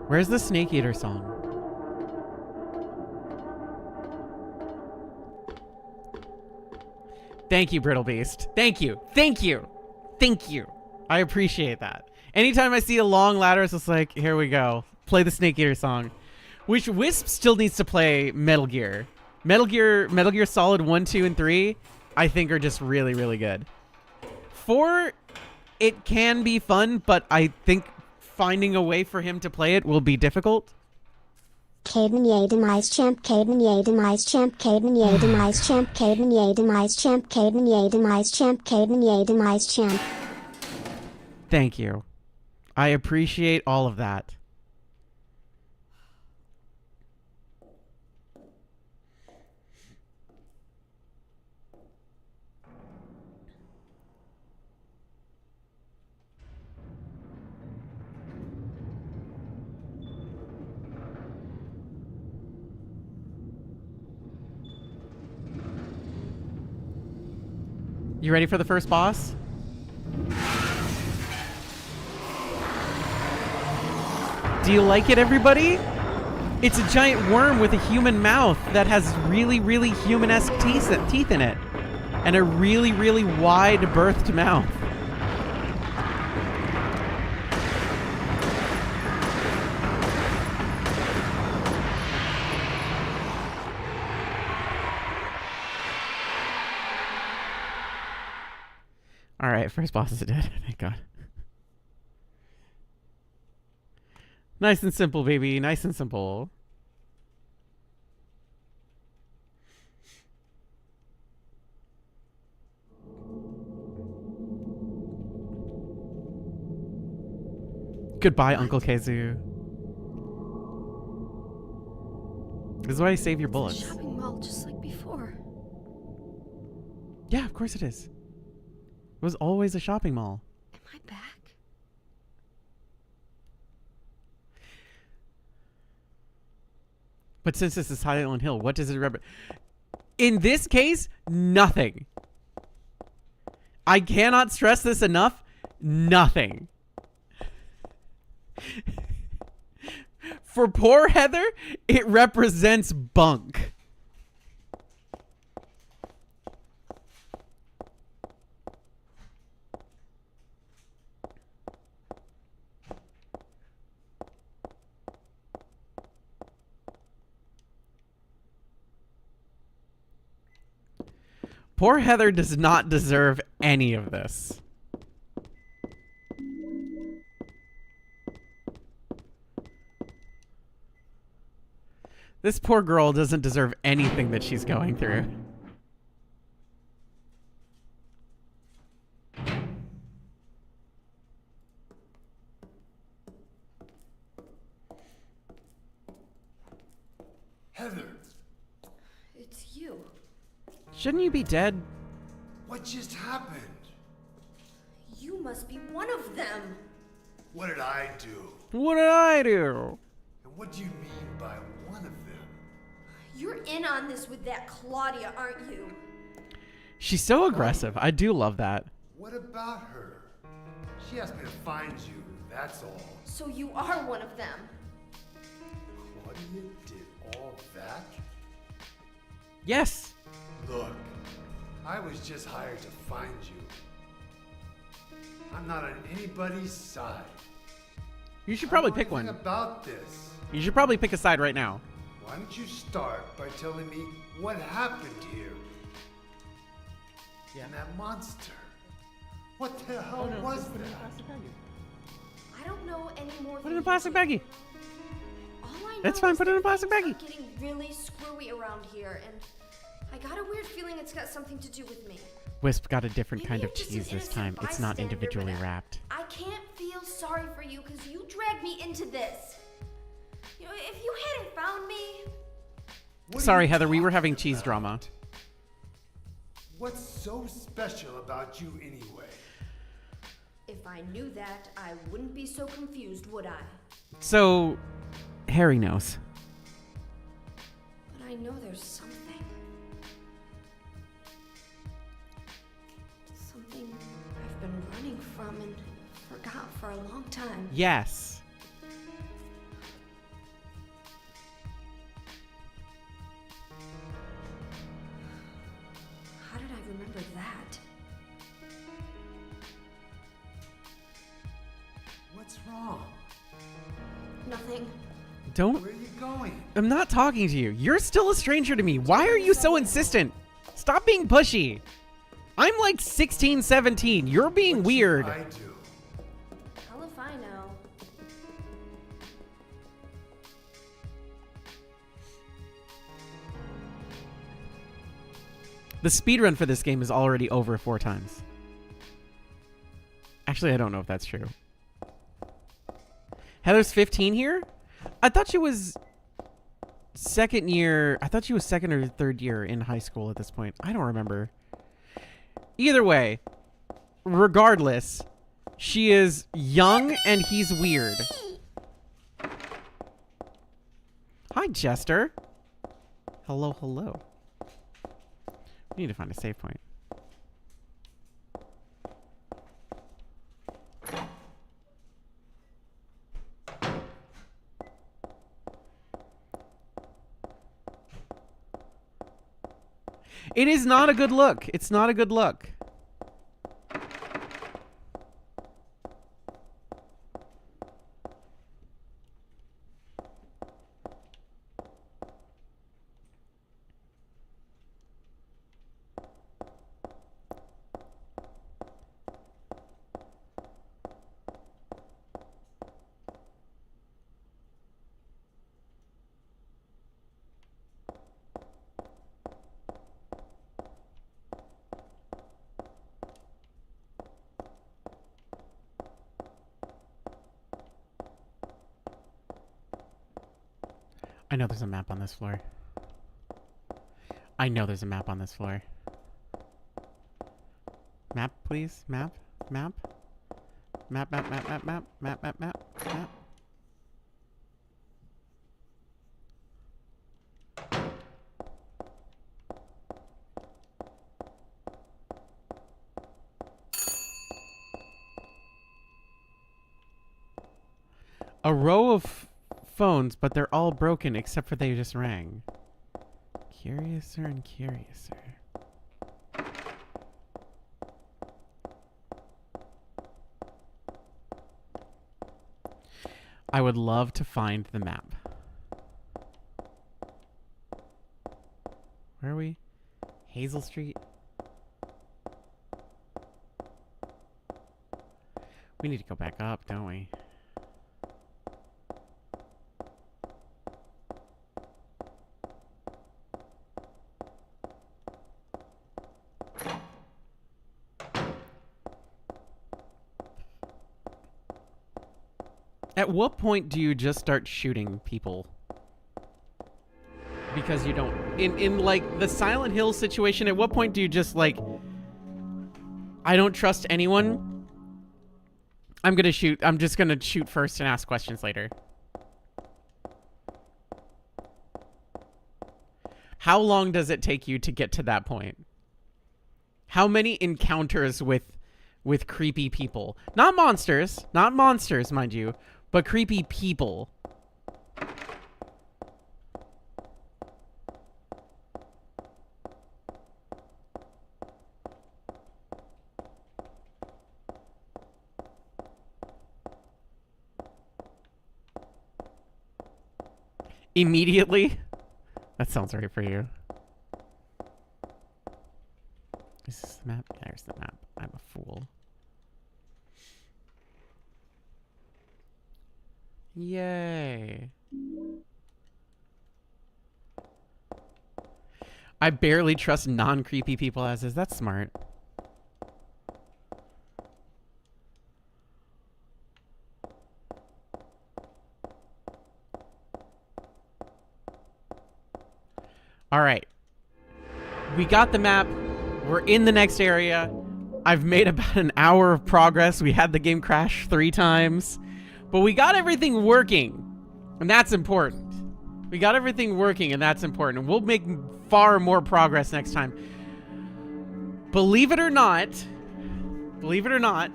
Where's the Snake Eater song? Thank you, Brittle Beast. Thank you. Thank you. Thank you. I appreciate that. Anytime I see a long ladder, it's just like, here we go. Play the Snake Eater song. Which Wisp still needs to play Metal Gear. Metal Gear Solid 1, 2, and 3, I think are just really, really good. 4, it can be fun, but I think finding a way for him to play it will be difficult. Kdin ye demise champ, Kdin ye demise champ, Kdin ye demise champ, Kdin ye demise champ, Kdin ye demise champ, Kdin ye demise champ. Thank you. I appreciate all of that. You ready for the first boss? Do you like it, everybody? It's a giant worm with a human mouth that has really, really human-esque teeth in it. And a really, really wide birthed mouth. Alright, first boss is dead. Thank God. Nice and simple, baby. Nice and simple. Goodbye, Uncle Kazoo. This is why I save your bullets. Shopping mall just like before. Yeah, of course it is. It was always a shopping mall. Am I back? But since this is Silent Hill, what does it represent? In this case, nothing. I cannot stress this enough. Nothing. For poor Heather, it represents bunk. Poor Heather does not deserve any of this. This poor girl doesn't deserve anything that she's going through. Heather, It's you. Shouldn't you be dead? what just happened? You must be one of them. What did I do? What did I do? And what do you mean by one of them? You're in on this with that Claudia, aren't you? She's so aggressive. I do love that. What about her? She asked me to find you, that's all. So you are one of them. Claudia did all that? Yes. Look, I was just hired to find you. I'm not on anybody's side. You should probably I don't know pick one. anything about this. You should probably pick a side right now. Why don't you start by telling me what happened here? Yeah. And that monster. What the hell was that? I don't know any more. Put it in a plastic baggie. All I know That's fine, is put it in a that plastic things baggie. are getting really screwy around here, and I got a weird feeling it's got something to do with me. Wisp got a different Maybe kind of I'm just an cheese this innocent time. It's not bystander, individually but wrapped. I can't feel sorry for you because you dragged me into this. You know, if you hadn't found me, What are Sorry, you Heather, we were talking having cheese about? drama. What's so special about you anyway? if I knew that, I wouldn't be so confused, would I? So, Harry knows. But I know there's something. Something I've been running from and forgot for a long time. Yes. How did I remember that? What's wrong? Nothing. Don't. Where are you going? I'm not talking to you. You're still a stranger to me. Why are you so insistent? Stop being pushy. I'm like 16, 17. You're being What weird. should I do? Hell if I know. The speedrun for this game is already over 4 times. Actually, I don't know if that's true. Heather's 15 here? I thought she was second year. I thought she was second or third year in high school at this point. I don't remember. Either way, regardless, she is young and he's weird. Hi, Jester. Hello, hello. We need to find a save point. It is not a good look. It's not a good look. I know there's a map on this floor. I know there's a map on this floor. Map, please. Map. Map. Map, map, map, map, map, map, map, map, map. A row of phones, but they're all broken except for they just rang. Curiouser and curiouser. I would love to find the map. Where are we? Hazel Street? We need to go back up, don't we? At what point do you just start shooting people? Because you don't... In like, the Silent Hill situation, at what point do you just, like... I don't trust anyone. I'm gonna shoot. I'm just gonna shoot first and ask questions later. How long does it take you to get to that point? How many encounters with creepy people? Not monsters. Not monsters, mind you. But creepy people. Immediately? That sounds right for you. Is this the map? There's the map. I'm a fool. Yay. I barely trust non-creepy people as is. That's smart. All right. We got the map. We're in the next area. I've made about an hour of progress. We had the game crash 3 times. But we got everything working, and that's important. We got everything working, and that's important. We'll make far more progress next time. Believe it or not,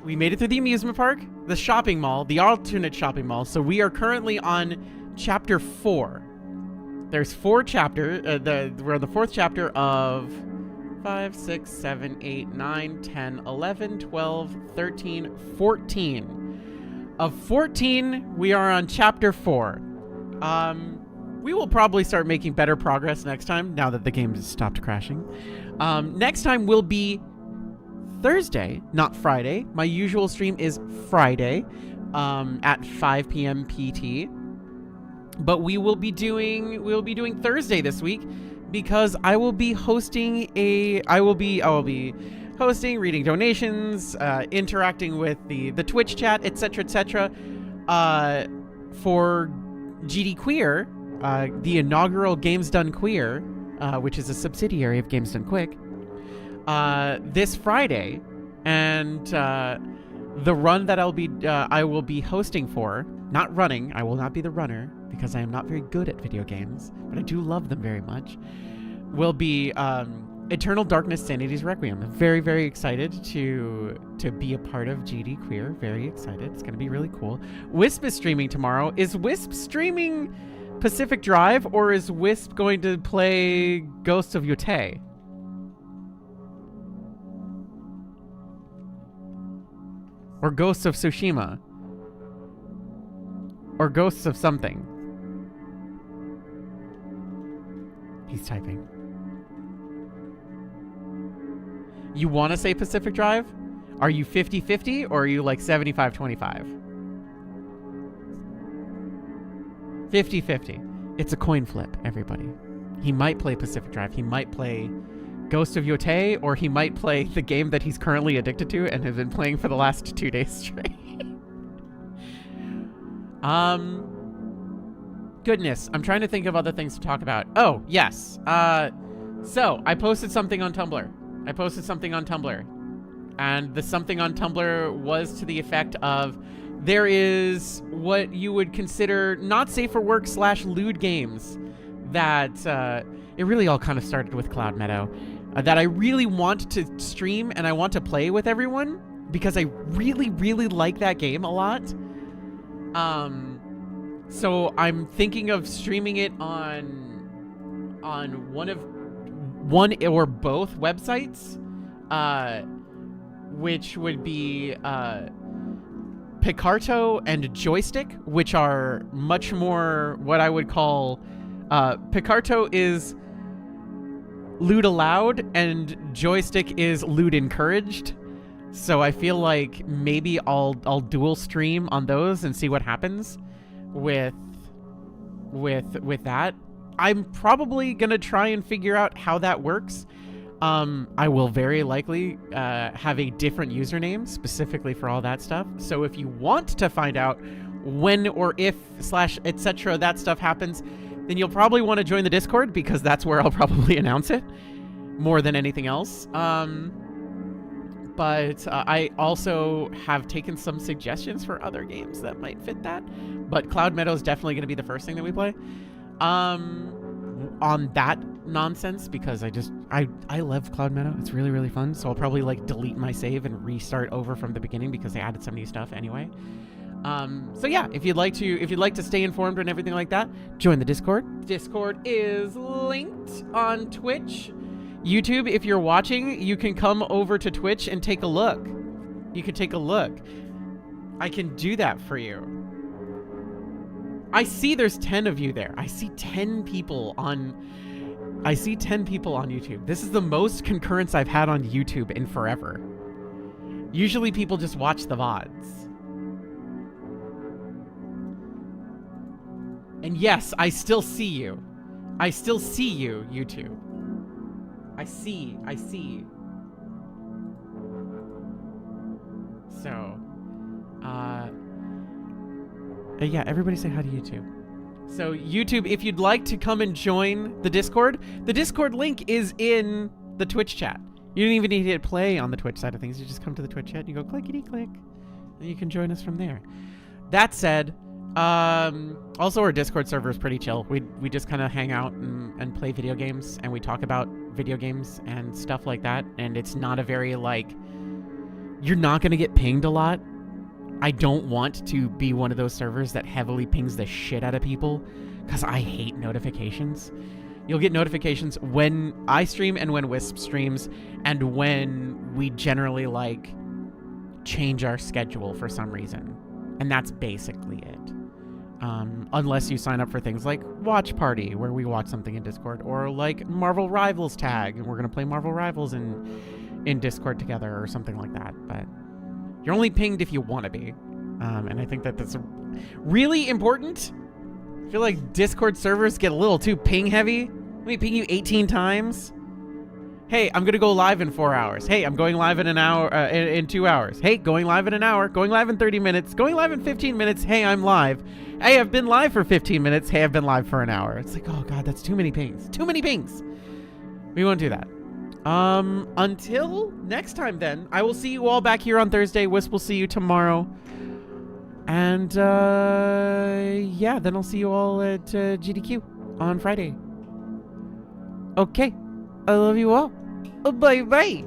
we made it through the amusement park, the shopping mall, the alternate shopping mall. So we are currently on chapter 4. There's 4 chapters. We're on the 4th chapter of 5, 6, 7, 8, 9, 10, 11, 12, 13, 14. Of 14, we are on chapter 4. We will probably start making better progress next time, now that the game has stopped crashing. Next time will be Thursday, not Friday. My usual stream is Friday at 5 p.m. PT. But we will be doing Thursday this week because I will be hosting I will be hosting, reading donations, interacting with the Twitch chat, etc., for GD Queer, the inaugural Games Done Queer, which is a subsidiary of Games Done Quick, this Friday, and the run that I will be hosting for, not running. I will not be the runner because I am not very good at video games, but I do love them very much. Will be Eternal Darkness Sanity's Requiem. I'm very, very excited to be a part of GD Queer. Very excited. It's going to be really cool. Wisp is streaming tomorrow. Is Wisp streaming Pacific Drive, or is Wisp going to play Ghosts of Yotei? or Ghosts of Tsushima, or Ghosts of something. He's typing. You want to say Pacific Drive? Are you 50-50 or are you like 75-25? 50-50. It's a coin flip, everybody. He might play Pacific Drive. He might play Ghost of Yotei, or he might play the game that he's currently addicted to and has been playing for the last 2 days straight. Goodness, I'm trying to think of other things to talk about. Oh, yes. So I posted something on Tumblr. And the something on Tumblr was to the effect of, there is what you would consider not safe for work / lewd games that, it really all kind of started with Cloud Meadow, that I really want to stream and I want to play with everyone because I really, really like that game a lot. So I'm thinking of streaming it on one or both websites, which would be Picarto and Joystick, which are much more what I would call Picarto is lewd allowed and Joystick is lewd encouraged. So I feel like maybe I'll dual stream on those and see what happens with that. I'm probably gonna try and figure out how that works. I will very likely have a different username specifically for all that stuff. So if you want to find out when or if / etc. that stuff happens, then you'll probably want to join the Discord, because that's where I'll probably announce it more than anything else. But I also have taken some suggestions for other games that might fit that. But Cloud Meadow is definitely going to be the first thing that we play. On that nonsense, because I love Cloud Meadow. It's really, really fun. So I'll probably like delete my save and restart over from the beginning because I added some new stuff anyway. So yeah, if you'd like to stay informed and everything like that, join the Discord. Discord is linked on Twitch. YouTube, if you're watching, you can come over to Twitch and take a look. You can take a look. I can do that for you. I see there's 10 of you there. I see 10 people on YouTube. This is the most concurrence I've had on YouTube in forever. Usually people just watch the VODs. And yes, I still see you. I still see you, YouTube. I see. So, yeah, everybody say hi to YouTube. So YouTube, if you'd like to come and join the Discord link is in the Twitch chat. You don't even need to hit play on the Twitch side of things. You just come to the Twitch chat and you go clickety-click, and you can join us from there. That said, also our Discord server is pretty chill. We just kind of hang out and play video games, and we talk about video games and stuff like that. And it's not a very, like, you're not going to get pinged a lot. I don't want to be one of those servers that heavily pings the shit out of people, because I hate notifications. You'll get notifications when I stream and when Wisp streams, and when we generally, like, change our schedule for some reason. And that's basically it. Unless you sign up for things like Watch Party, where we watch something in Discord, or like Marvel Rivals Tag, and we're going to play Marvel Rivals in Discord together, or something like that. But you're only pinged if you want to be. And I think that that's really important. I feel like Discord servers get a little too ping heavy. Let me ping you 18 times. Hey, I'm going to go live in 4 hours. Hey, I'm going live in an hour, in 2 hours. Hey, going live in an hour. Going live in 30 minutes. Going live in 15 minutes. Hey, I'm live. Hey, I've been live for 15 minutes. Hey, I've been live for an hour. It's like, oh God, that's too many pings. Too many pings. We won't do that. Until next time then, I will see you all back here on Thursday. Wisp will see you tomorrow. And, yeah, then I'll see you all at GDQ on Friday. Okay. I love you all. Bye-bye.